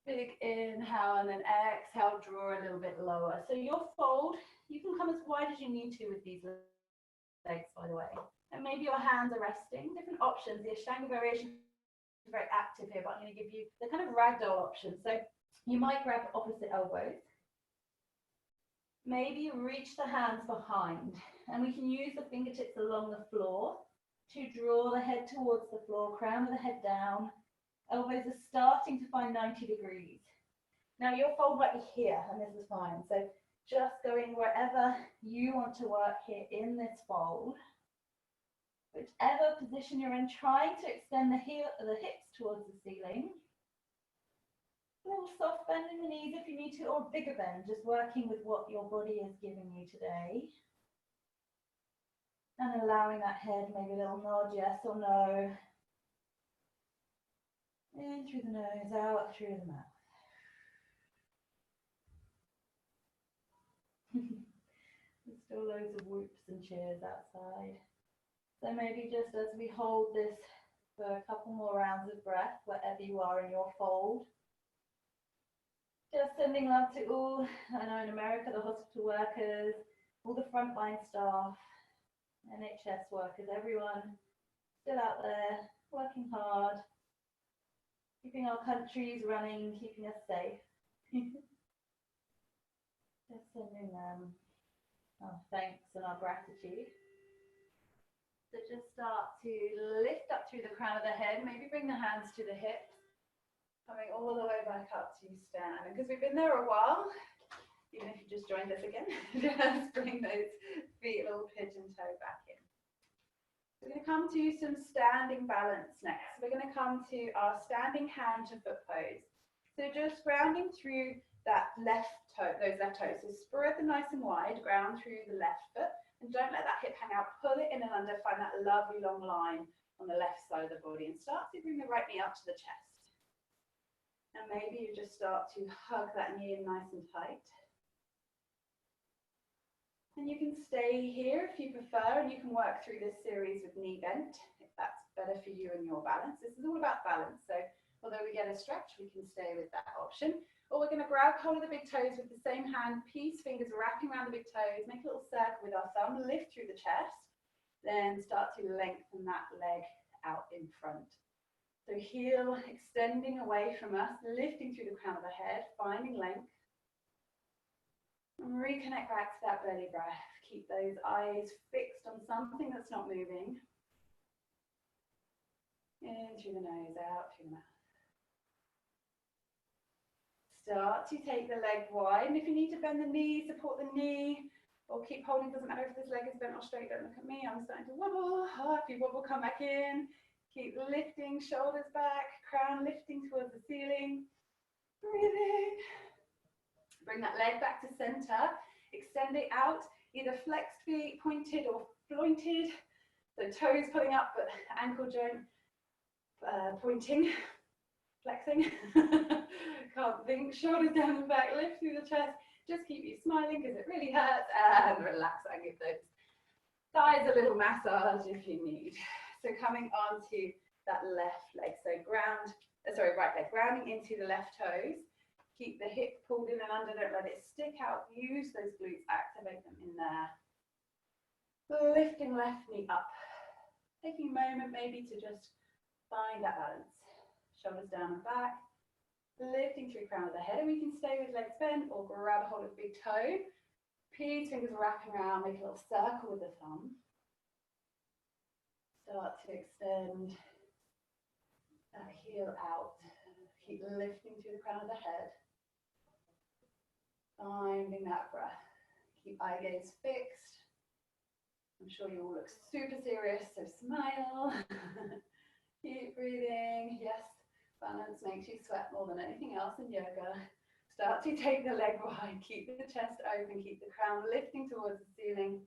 Big inhale and then exhale, draw a little bit lower. So your fold, you can come as wide as you need to with these legs, by the way. And maybe your hands are resting. Different options. The Ashtanga variation is very active here, but I'm going to give you the kind of ragdoll option. So you might grab opposite elbows. Maybe reach the hands behind, and we can use the fingertips along the floor to draw the head towards the floor, crown of the head down. Elbows are starting to find 90 degrees. Now your fold might be here, and this is fine. So just going wherever you want to work here in this fold. Whichever position you're in, trying to extend the hips towards the ceiling. A little soft bend in the knees if you need to, or bigger bend, just working with what your body is giving you today. And allowing that head, maybe a little nod, yes or no. In through the nose, out through the mouth. There's still loads of whoops and cheers outside. So maybe just as we hold this for a couple more rounds of breath, wherever you are in your fold, just sending love to all, I know in America, the hospital workers, all the frontline staff, NHS workers, everyone still out there working hard, keeping our countries running, keeping us safe. Just sending them our thanks and our gratitude. So just start to lift up through the crown of the head, maybe bring the hands to the hips, coming all the way back up to stand. And because we've been there a while, even if you just joined us again, just bring those feet a little pigeon toe back in. We're going to come to some standing balance next. We're going to come to our standing hand to foot pose. So just grounding through that left toe, those left toes. So spread them nice and wide, ground through the left foot, and don't let that hip hang out. Pull it in and under, find that lovely long line on the left side of the body, and start to bring the right knee up to the chest. And maybe you just start to hug that knee in nice and tight. And you can stay here if you prefer, and you can work through this series with knee bent, if that's better for you and your balance. This is all about balance, so although we get a stretch, we can stay with that option. Or we're going to grab hold of the big toes with the same hand, peace fingers wrapping around the big toes, make a little circle with our thumb, lift through the chest, then start to lengthen that leg out in front. So heel extending away from us, lifting through the crown of the head, finding length. And reconnect back to that belly breath. Keep those eyes fixed on something that's not moving. In through the nose, out through the mouth. Start to take the leg wide, and if you need to bend the knee, support the knee, or keep holding. Doesn't matter if this leg is bent or straight. Don't look at me. I'm starting to wobble. If you wobble, come back in. Keep lifting, shoulders back, crown lifting towards the ceiling. Breathing. Bring that leg back to center. Extend it out, either flexed feet, pointed or flointed. So toes pulling up, but ankle joint pointing, flexing. Can't think. Shoulders down the back, lift through the chest. Just keep you smiling because it really hurts, and relax and give those thighs a little massage if you need. So coming on to that left leg. So right leg, grounding into the left toes. Keep the hip pulled in and under, don't let it stick out. Use those glutes, activate them in there. Lifting left knee up. Taking a moment maybe to just find that balance. Shoulders down and back. Lifting through crown of the head, and we can stay with legs bent or grab a hold of the big toe. Peace fingers wrapping around, make a little circle with the thumb. Start to extend that heel out. Keep lifting through the crown of the head. Finding that breath. Keep eye gaze fixed. I'm sure you all look super serious, so smile. Keep breathing. Yes, balance makes you sweat more than anything else in yoga. Start to take the leg wide. Keep the chest open. Keep the crown lifting towards the ceiling.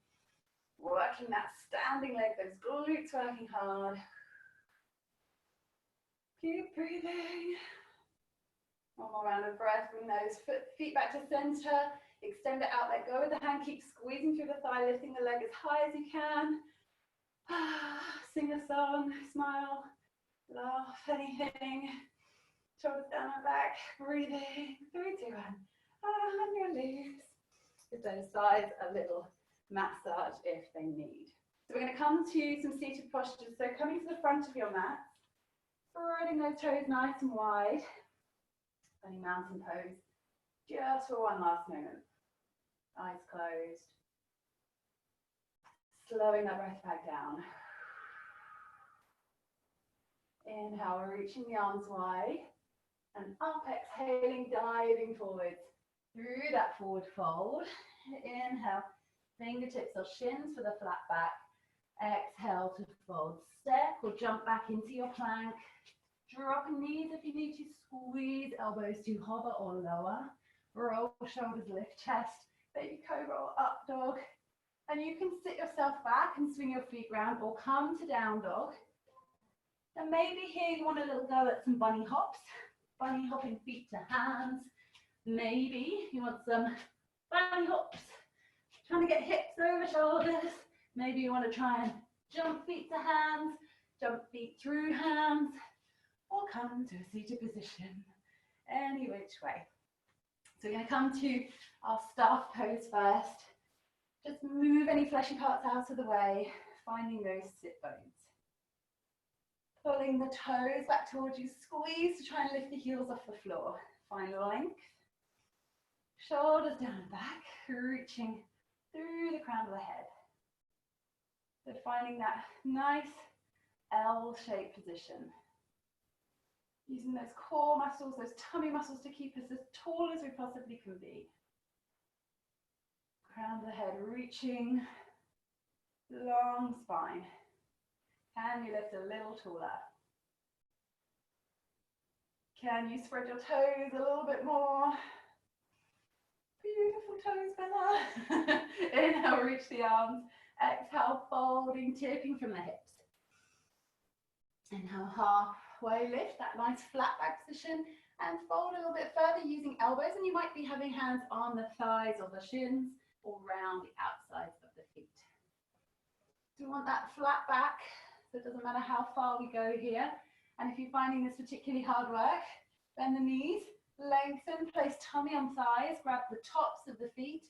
Working that standing leg, those glutes working hard. Keep breathing. One more round of breath. Bring those feet back to center. Extend it out, let go of the hand. Keep squeezing through the thigh, lifting the leg as high as you can. Sing a song, smile, laugh, anything. Shoulders down and back. Breathing. 3, 2, 1. And release. Give those thighs a little massage if they need. So we're going to come to some seated postures. So coming to the front of your mat, spreading those toes nice and wide. Funny mountain pose, just for one last moment. Eyes closed. Slowing that breath back down. Inhale, reaching the arms wide. And up, exhaling, diving forwards through that forward fold. Inhale, fingertips or shins for the flat back. Exhale to fold. Step or jump back into your plank. Dropping knees if you need to, squeeze elbows to hover or lower. Roll shoulders, lift chest, baby cobra or up dog. And you can sit yourself back and swing your feet round or come to down dog. And maybe here you want a little go at some bunny hops. Bunny hopping feet to hands. Maybe you want some bunny hops. Trying to get hips over shoulders. Maybe you want to try and Jump feet to hands, jump feet through hands, or come to a seated position, any which way. So we're going to come to our staff pose first. Just move any fleshy parts out of the way, finding those sit bones. Pulling the toes back towards you, squeeze to try and lift the heels off the floor. Find length. Shoulders down and back, reaching through the crown of the head. So finding that nice L-shaped position. Using those core muscles, those tummy muscles to keep us as tall as we possibly can be. Crown of the head reaching, long spine. Can you lift a little taller? Can you spread your toes a little bit more? Beautiful toes, Bella. Inhale, reach the arms. Exhale, folding, tipping from the hips. Inhale, halfway lift, that nice flat back position, and fold a little bit further using elbows, and you might be having hands on the thighs or the shins or round the outsides of the feet. So we want that flat back, so it doesn't matter how far we go here. And if you're finding this particularly hard work, bend the knees, lengthen, place tummy on thighs, grab the tops of the feet,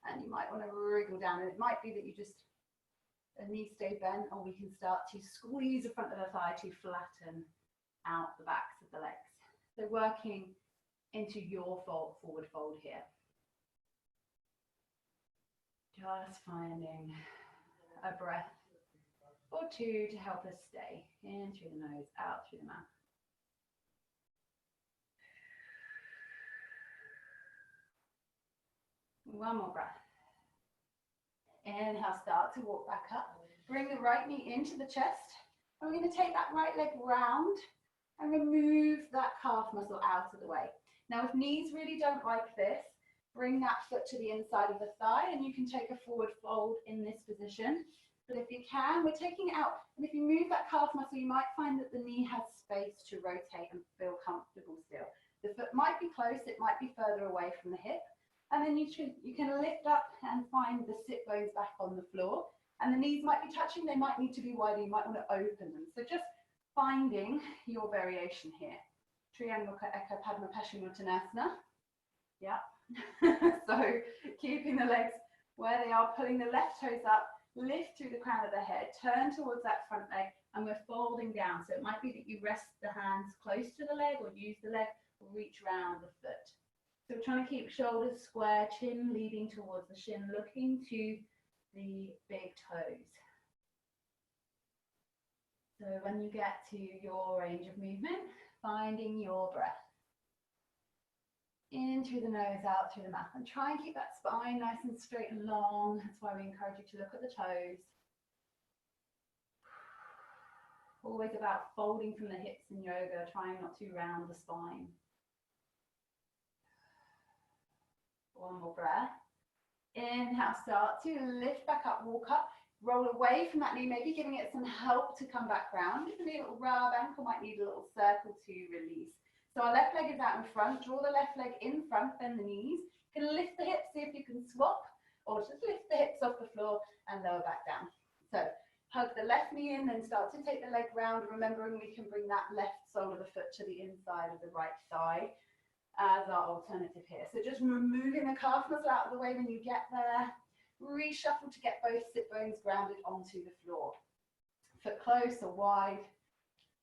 and you might want to wriggle down. And it might be that you just, the knees stay bent, or we can start to squeeze the front of the thigh to flatten out the backs of the legs. So working into your forward fold here. Just finding a breath or two to help us stay. In through the nose, out through the mouth. One more breath. Inhale, start to walk back up. Bring the right knee into the chest. And we're going to take that right leg round and remove that calf muscle out of the way. Now, if knees really don't like this, bring that foot to the inside of the thigh, and you can take a forward fold in this position. But if you can, we're taking it out. And if you move that calf muscle, you might find that the knee has space to rotate and feel comfortable still. The foot might be close, it might be further away from the hip. And then you can lift up and find the sit bones back on the floor. And the knees might be touching, they might need to be wider, you might want to open them. So just finding your variation here. Triangle Eka Padma Paschimottanasana. Yeah. So keeping the legs where they are, pulling the left toes up, lift through the crown of the head, turn towards that front leg, and we're folding down. So it might be that you rest the hands close to the leg, or use the leg, or reach round the foot. So we're trying to keep shoulders square, chin leading towards the shin, looking to the big toes. So when you get to your range of movement, finding your breath. In through the nose, out through the mouth. And try and keep that spine nice and straight and long. That's why we encourage you to look at the toes. Always about folding from the hips in yoga, trying not to round the spine. One more breath. Inhale, start to lift back up, walk up, roll away from that knee, maybe giving it some help to come back round. If you need a little rub, ankle might need a little circle to release. So our left leg is out in front, draw the left leg in front, bend the knees. You can lift the hips, see if you can swap, or just lift the hips off the floor and lower back down. So hug the left knee in, then start to take the leg round, remembering we can bring that left sole of the foot to the inside of the right thigh as our alternative here. So just removing the calf muscle out of the way when you get there. Reshuffle to get both sit bones grounded onto the floor. Foot close or wide.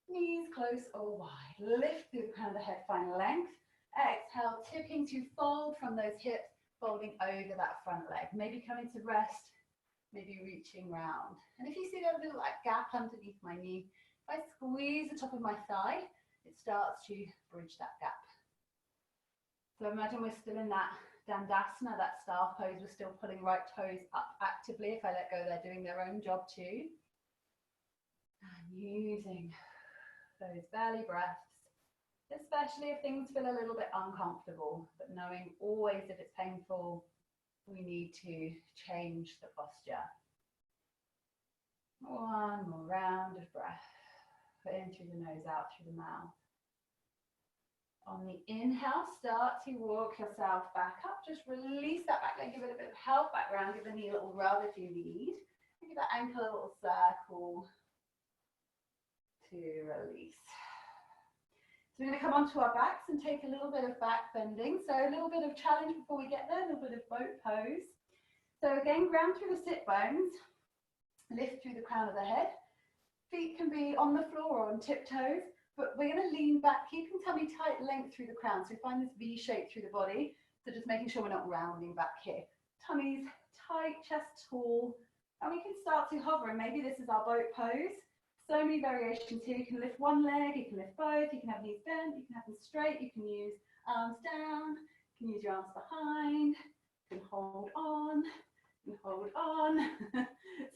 Knees close or wide. Lift through the crown of the head, find length. Exhale, tipping to fold from those hips, folding over that front leg. Maybe coming to rest, maybe reaching round. And if you see that little gap underneath my knee, if I squeeze the top of my thigh, it starts to bridge that gap. So imagine we're still in that Dandasana, that staff pose. We're still pulling right toes up actively. If I let go, they're doing their own job too. And using those belly breaths, especially if things feel a little bit uncomfortable, but knowing always if it's painful, we need to change the posture. One more round of breath. In through the nose, out through the mouth. On the inhale, start to walk yourself back up. Just release that back leg, give it a bit of help back round, give the knee a little rub if you need. Give that ankle a little circle to release. So we're going to come onto our backs and take a little bit of back bending. So a little bit of challenge before we get there, a little bit of boat pose. So again, ground through the sit bones, lift through the crown of the head. Feet can be on the floor or on tiptoes, but we're going to lean back, keeping tummy tight, length through the crown. So we find this V shape through the body. So just making sure we're not rounding back here. Tummy's tight, chest tall, and we can start to hover. And maybe this is our boat pose. So many variations here. You can lift one leg, you can lift both, you can have knees bent, you can have them straight, you can use arms down, you can use your arms behind, you can hold on, you can hold on.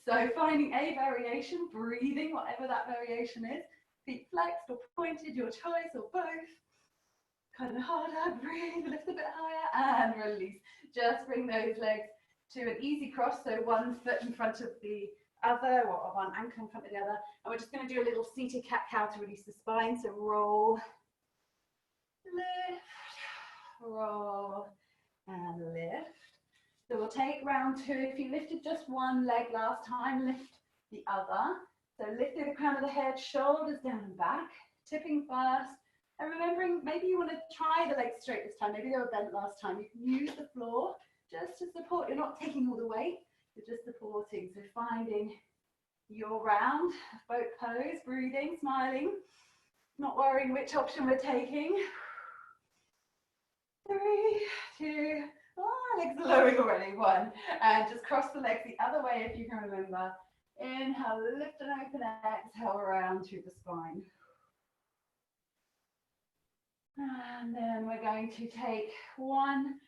So finding a variation, breathing, whatever that variation is. Feet flexed or pointed, your choice, or both. Kind of harder, breathe, lift a bit higher, and release. Just bring those legs to an easy cross, so one foot in front of the other, or one ankle in front of the other. And we're just going to do a little seated cat-cow to release the spine. So roll, lift, roll, and lift. So we'll take round two. If you lifted just one leg last time, lift the other. So lift through the crown of the head, shoulders down and back, tipping first. And remembering, maybe you want to try the legs straight this time. Maybe they were bent last time. You can use the floor just to support. You're not taking all the weight, you're just supporting. So finding your round, boat pose, breathing, smiling, not worrying which option we're taking. 3, 2, legs are lowering already. 1, and just cross the legs the other way if you can remember. Inhale, lift and open, exhale around through the spine. And then we're going to take one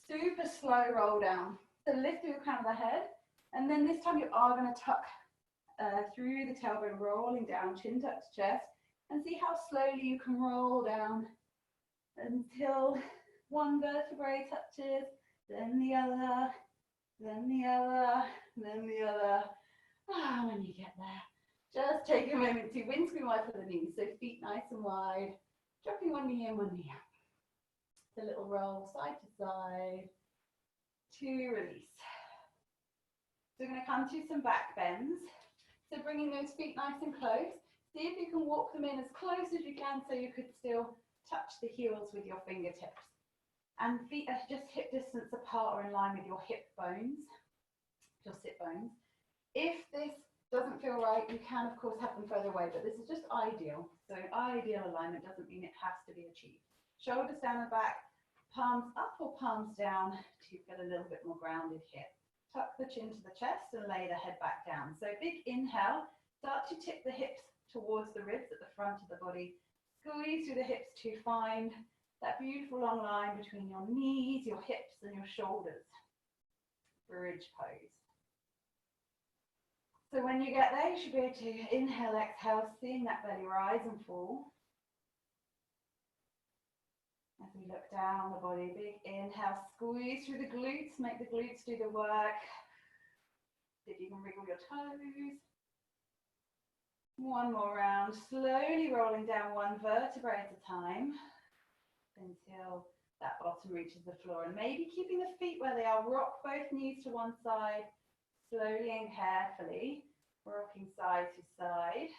super slow roll down. So lift through the crown of the head, and then this time you are going to tuck through the tailbone, rolling down, chin tuck to chest, and see how slowly you can roll down until one vertebrae touches, then the other, then the other, then the other. When you get there, just take a moment to windscreen wide for the knees, so feet nice and wide, dropping one knee in, one knee out. The little roll side to side to release. So we're going to come to some back bends. So bringing those feet nice and close. See if you can walk them in as close as you can so you could still touch the heels with your fingertips. And feet are just hip distance apart or in line with your hip bones, your sit bones. If this doesn't feel right, you can of course have them further away, but this is just ideal. So ideal alignment doesn't mean it has to be achieved. Shoulders down the back, palms up or palms down to get a little bit more grounded here. Tuck the chin to the chest and lay the head back down. So big inhale, start to tip the hips towards the ribs at the front of the body. Squeeze through the hips to find that beautiful long line between your knees, your hips and your shoulders. Bridge pose. So when you get there, you should be able to inhale, exhale, seeing that belly rise and fall. As we look down the body, big inhale, squeeze through the glutes, make the glutes do the work. See if you can wriggle your toes. One more round, slowly rolling down one vertebrae at a time until that bottom reaches the floor. And maybe keeping the feet where they are, rock both knees to one side, slowly and carefully, rocking side to side.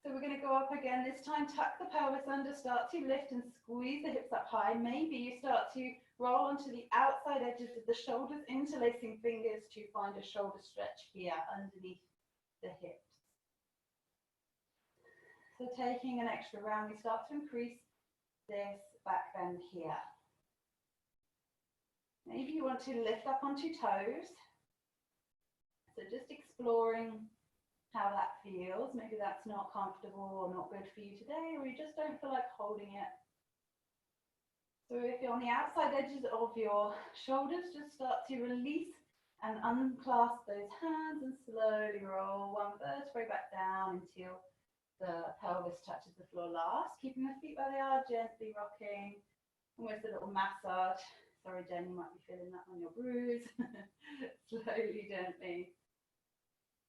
So we're going to go up again. This time, tuck the pelvis under, start to lift and squeeze the hips up high. Maybe you start to roll onto the outside edges of the shoulders, interlacing fingers to find a shoulder stretch here underneath the hips. So taking an extra round, we start to increase this back bend here. Maybe you want to lift up onto toes. So just exploring how that feels. Maybe that's not comfortable or not good for you today, or you just don't feel like holding it. So if you're on the outside edges of your shoulders, just start to release and unclasp those hands and slowly roll one vertebrae back down until the pelvis touches the floor last. Keeping the feet where they are, gently rocking, almost a little massage. Sorry, Jen, you might be feeling that on your bruise. Slowly, gently.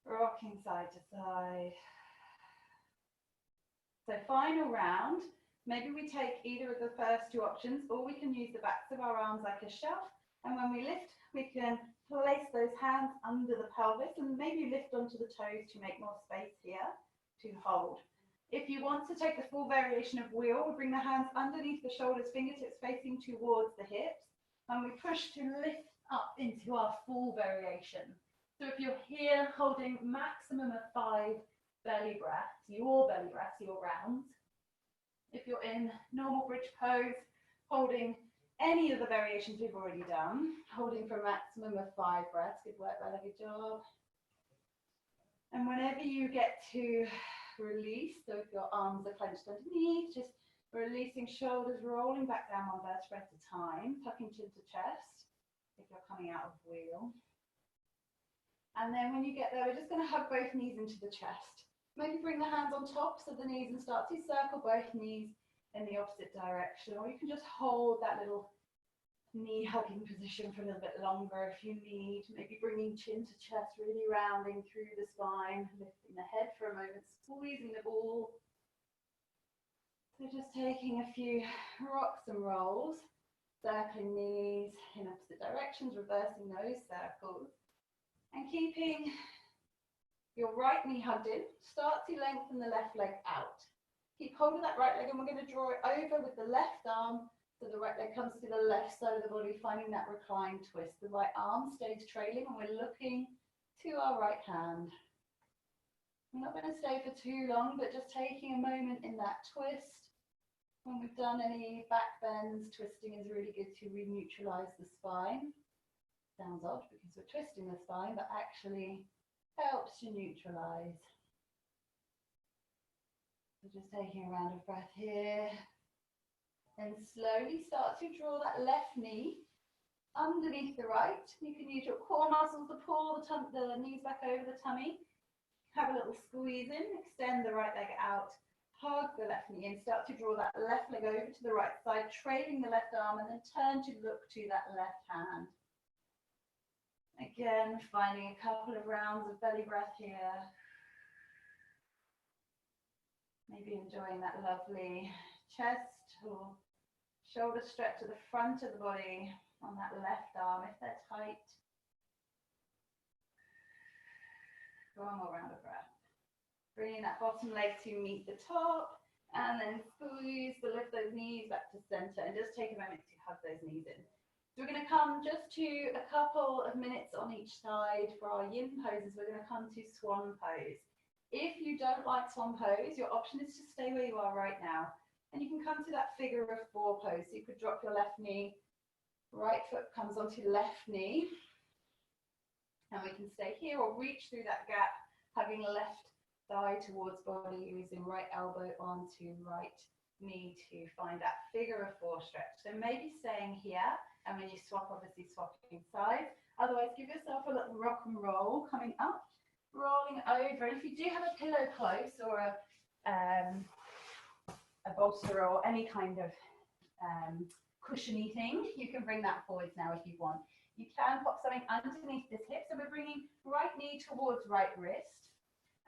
Rocking side to side. So final round, maybe we take either of the first two options, or we can use the backs of our arms like a shelf, and when we lift, we can place those hands under the pelvis and maybe lift onto the toes to make more space here to hold. If you want to take the full variation of wheel, we bring the hands underneath the shoulders, fingertips facing towards the hips, and we push to lift up into our full variation. So if you're here holding maximum of 5 belly breaths, your rounds. If you're in normal bridge pose, holding any of the variations we've already done, holding for a maximum of 5 breaths. Good work, Bella, good job. And whenever you get to release, so if your arms are clenched underneath, just releasing shoulders, rolling back down 1 vertebra at a time, tucking chin to chest, if you're coming out of wheel. And then when you get there, we're just going to hug both knees into the chest. Maybe bring the hands on tops of the knees and start to circle both knees in the opposite direction. Or you can just hold that little knee hugging position for a little bit longer if you need. Maybe bringing chin to chest, really rounding through the spine, lifting the head for a moment, squeezing the ball. So just taking a few rocks and rolls, circling knees in opposite directions, reversing those circles. And keeping your right knee hugged in, start to lengthen the left leg out. Keep hold of that right leg and we're going to draw it over with the left arm so the right leg comes to the left side of the body, finding that reclined twist. The right arm stays trailing and we're looking to our right hand. We're not going to stay for too long, but just taking a moment in that twist. When we've done any back bends, twisting is really good to re-neutralize the spine. Sounds odd because we're twisting the spine, but actually helps to neutralize. So just taking a round of breath here. Then slowly start to draw that left knee underneath the right. You can use your core muscles to pull the knees back over the tummy. Have a little squeeze in, extend the right leg out, hug the left knee in, start to draw that left leg over to the right side, trailing the left arm, and then turn to look to that left hand. Again, finding a couple of rounds of belly breath here. Maybe enjoying that lovely chest or shoulder stretch to the front of the body on that left arm if they're tight. One more round of breath. Bringing that bottom leg to meet the top and then squeeze to lift those knees back to center and just take a moment to hug those knees in. So we're going to come just to a couple of minutes on each side for our yin poses. We're going to come to swan pose. If you don't like swan pose, your option is to stay where you are right now. And you can come to that figure of 4 pose. So you could drop your left knee, right foot comes onto left knee. And we can stay here or reach through that gap, hugging left thigh towards body, using right elbow onto right knee to find that figure of 4 stretch. So maybe staying here. And when you swap, obviously swapping sides. Otherwise, give yourself a little rock and roll coming up, rolling over. And if you do have a pillow close or a bolster or any kind of cushiony thing, you can bring that forwards now if you want. You can pop something underneath this hip. So we're bringing right knee towards right wrist.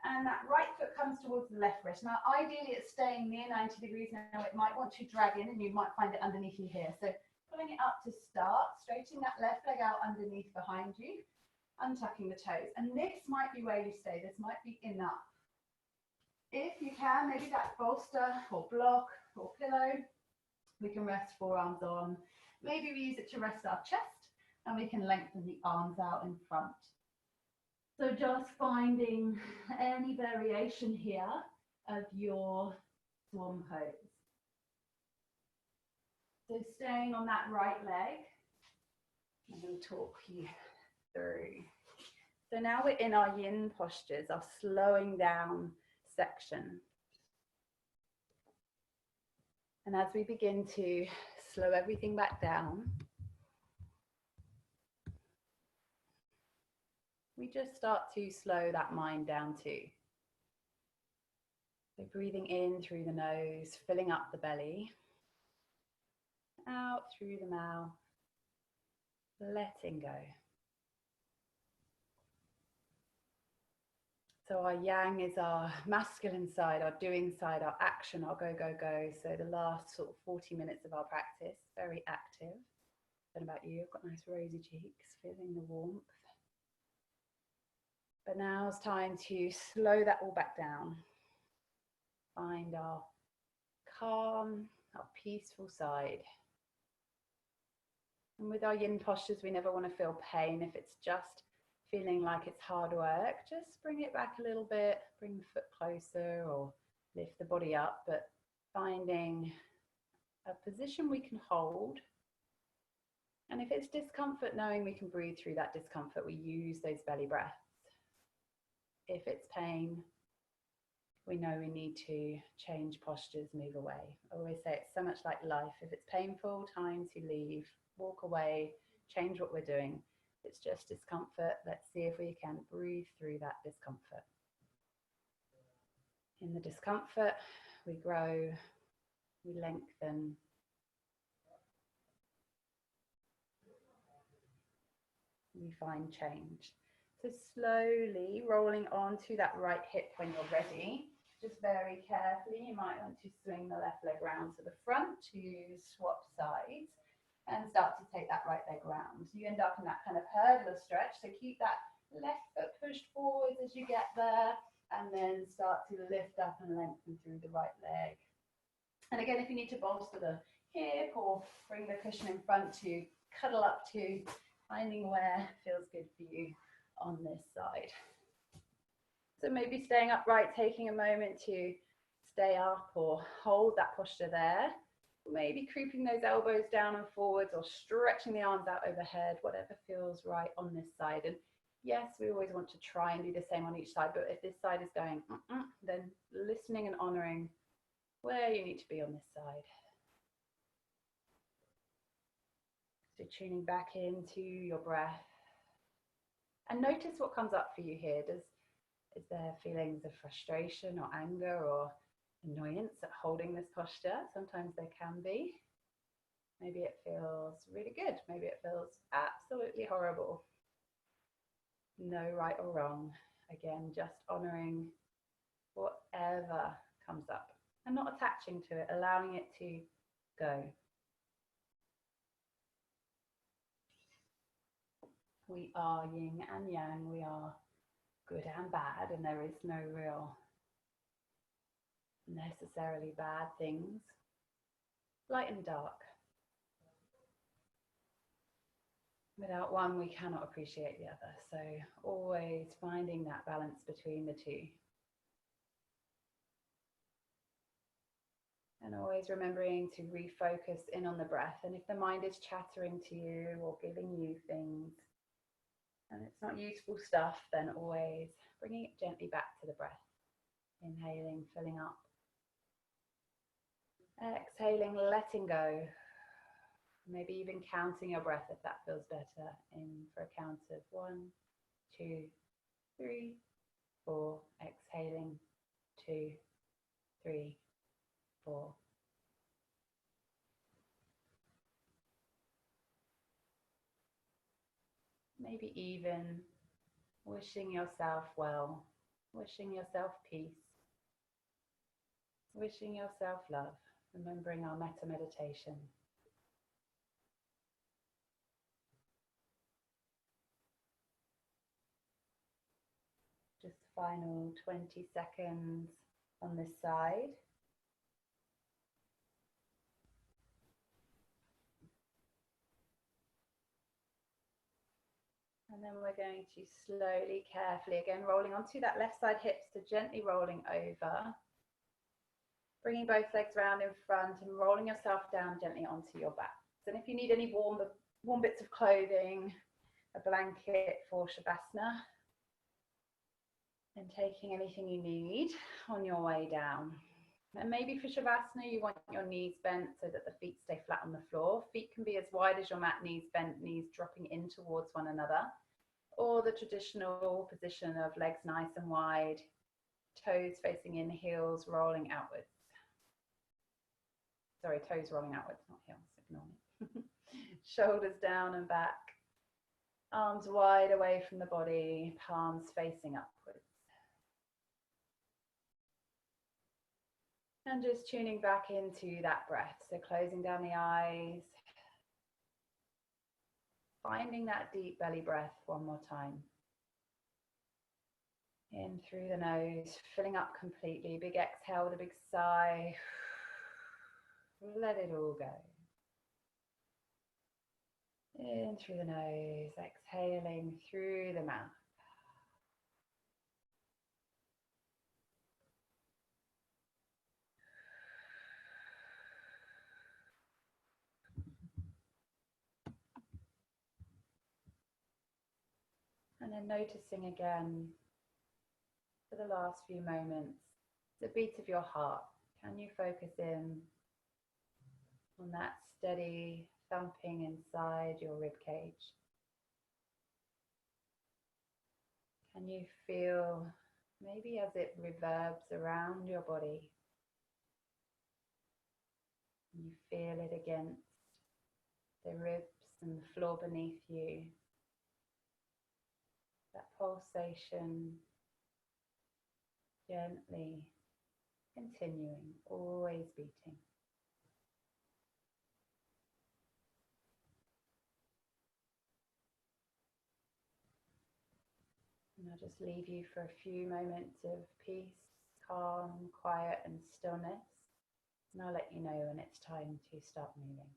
And that right foot comes towards the left wrist. Now, ideally, it's staying near 90 degrees. Now, it might want to drag in and you might find it underneath you here. So pulling it up to start, straightening that left leg out underneath behind you, untucking the toes. And this might be where you stay. This might be enough. If you can, maybe that bolster or block or pillow, we can rest forearms on. Maybe we use it to rest our chest and we can lengthen the arms out in front. So just finding any variation here of your swan pose. So staying on that right leg, I'm going to talk you through. So now we're in our yin postures, our slowing down section. And as we begin to slow everything back down, we just start to slow that mind down too. So breathing in through the nose, filling up the belly. Out through the mouth, letting go. So our yang is our masculine side, our doing side, our action, our go, go, go. So the last sort of 40 minutes of our practice, very active. Don't know about you, I've got nice rosy cheeks, feeling the warmth. But now it's time to slow that all back down. Find our calm, our peaceful side. And with our yin postures, we never want to feel pain. If it's just feeling like it's hard work, just bring it back a little bit, bring the foot closer or lift the body up, but finding a position we can hold. And if it's discomfort, knowing we can breathe through that discomfort, we use those belly breaths. If it's pain, we know we need to change postures, move away. I always say it's so much like life. If it's painful, time to leave, walk away, change what we're doing. If it's just discomfort, let's see if we can breathe through that discomfort. In the discomfort, we grow, we lengthen. We find change. So slowly rolling onto that right hip when you're ready. Just very carefully, you might want to swing the left leg round to the front to swap sides and start to take that right leg round. So you end up in that kind of hurdler stretch. So keep that left foot pushed forwards as you get there and then start to lift up and lengthen through the right leg. And again, if you need to bolster the hip or bring the cushion in front to cuddle up to, finding where feels good for you on this side. So maybe staying upright, taking a moment to stay up or hold that posture there. Maybe creeping those elbows down and forwards or stretching the arms out overhead, whatever feels right on this side. And yes, we always want to try and do the same on each side, but if this side is going, then listening and honoring where you need to be on this side. So tuning back into your breath. And notice what comes up for you here. Is there feelings of frustration or anger or annoyance at holding this posture? Sometimes there can be. Maybe it feels really good. Maybe it feels absolutely horrible. No right or wrong. Again, just honoring whatever comes up and not attaching to it, allowing it to go. We are yin and yang, we are good and bad, and there is no real necessarily bad things. Light and dark. Without one, we cannot appreciate the other. So always finding that balance between the two. And always remembering to refocus in on the breath. And if the mind is chattering to you or giving you things, and it's not useful stuff, then always bringing it gently back to the breath. Inhaling, filling up. Exhaling, letting go. Maybe even counting your breath if that feels better. In for a count of 1, 2, 3, 4. Exhaling, 2, 3, 4. Maybe even wishing yourself well, wishing yourself peace, wishing yourself love, remembering our metta meditation. Just final 20 seconds on this side. And then we're going to slowly, carefully, again, rolling onto that left side hips to gently rolling over. Bringing both legs round in front and rolling yourself down gently onto your back. And if you need any warm bits of clothing, a blanket for Shavasana, and taking anything you need on your way down. And maybe for Shavasana, you want your knees bent so that the feet stay flat on the floor. Feet can be as wide as your mat, knees bent, knees dropping in towards one another. Or the traditional position of legs nice and wide, toes facing in, heels rolling outwards. Sorry, toes rolling outwards, not heels, ignore me. Shoulders down and back, arms wide away from the body, palms facing upwards. And just tuning back into that breath. So closing down the eyes. finding that deep belly breath one more time. In through the nose, filling up completely. Big exhale with a big sigh. Let it all go. In through the nose, exhaling through the mouth. And then noticing again, for the last few moments, the beat of your heart. Can you focus in on that steady thumping inside your rib cage? Can you feel maybe as it reverbs around your body? You feel it against the ribs and the floor beneath you. That pulsation gently continuing, always beating. And I'll just leave you for a few moments of peace, calm, quiet and stillness. And I'll let you know when it's time to start moving.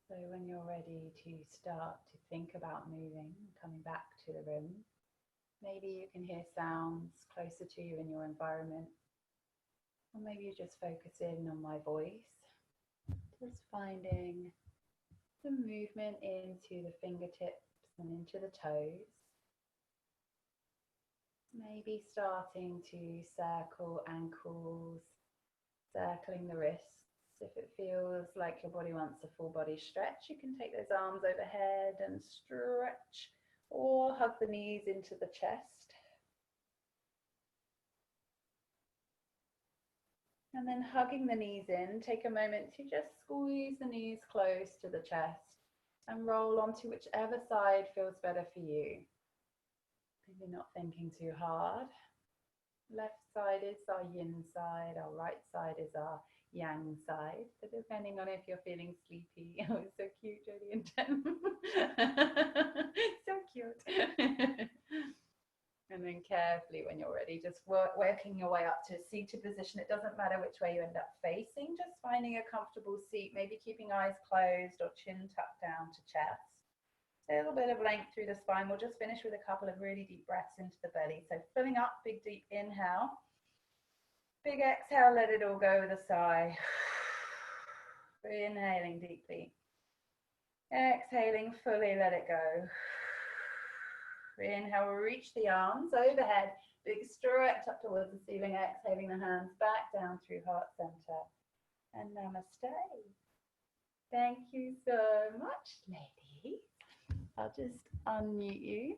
So when you're ready to start to think about moving, coming back to the room, maybe you can hear sounds closer to you in your environment, or maybe you just focus in on my voice, just finding the movement into the fingertips and into the toes. Maybe starting to circle ankles, circling the wrists. If it feels like your body wants a full body stretch, you can take those arms overhead and stretch, or hug the knees into the chest. And then hugging the knees in, take a moment to just squeeze the knees close to the chest and roll onto whichever side feels better for you. Maybe not thinking too hard. Left side is our yin side, our right side is our yang side. So depending on if you're feeling sleepy, oh, it's so cute, Jodie and Jen. So cute. And then carefully, when you're ready, just working your way up to a seated position. It doesn't matter which way you end up facing, just finding a comfortable seat, maybe keeping eyes closed or chin tucked down to chest. A little bit of length through the spine. We'll just finish with a couple of really deep breaths into the belly. So filling up, big deep inhale. Big exhale, let it all go with a sigh. Inhaling deeply. Exhaling fully, let it go. Inhale, reach the arms overhead. Big stretch up towards the ceiling. Exhaling the hands back down through heart center. And namaste. Thank you so much, ladies. I'll just unmute you.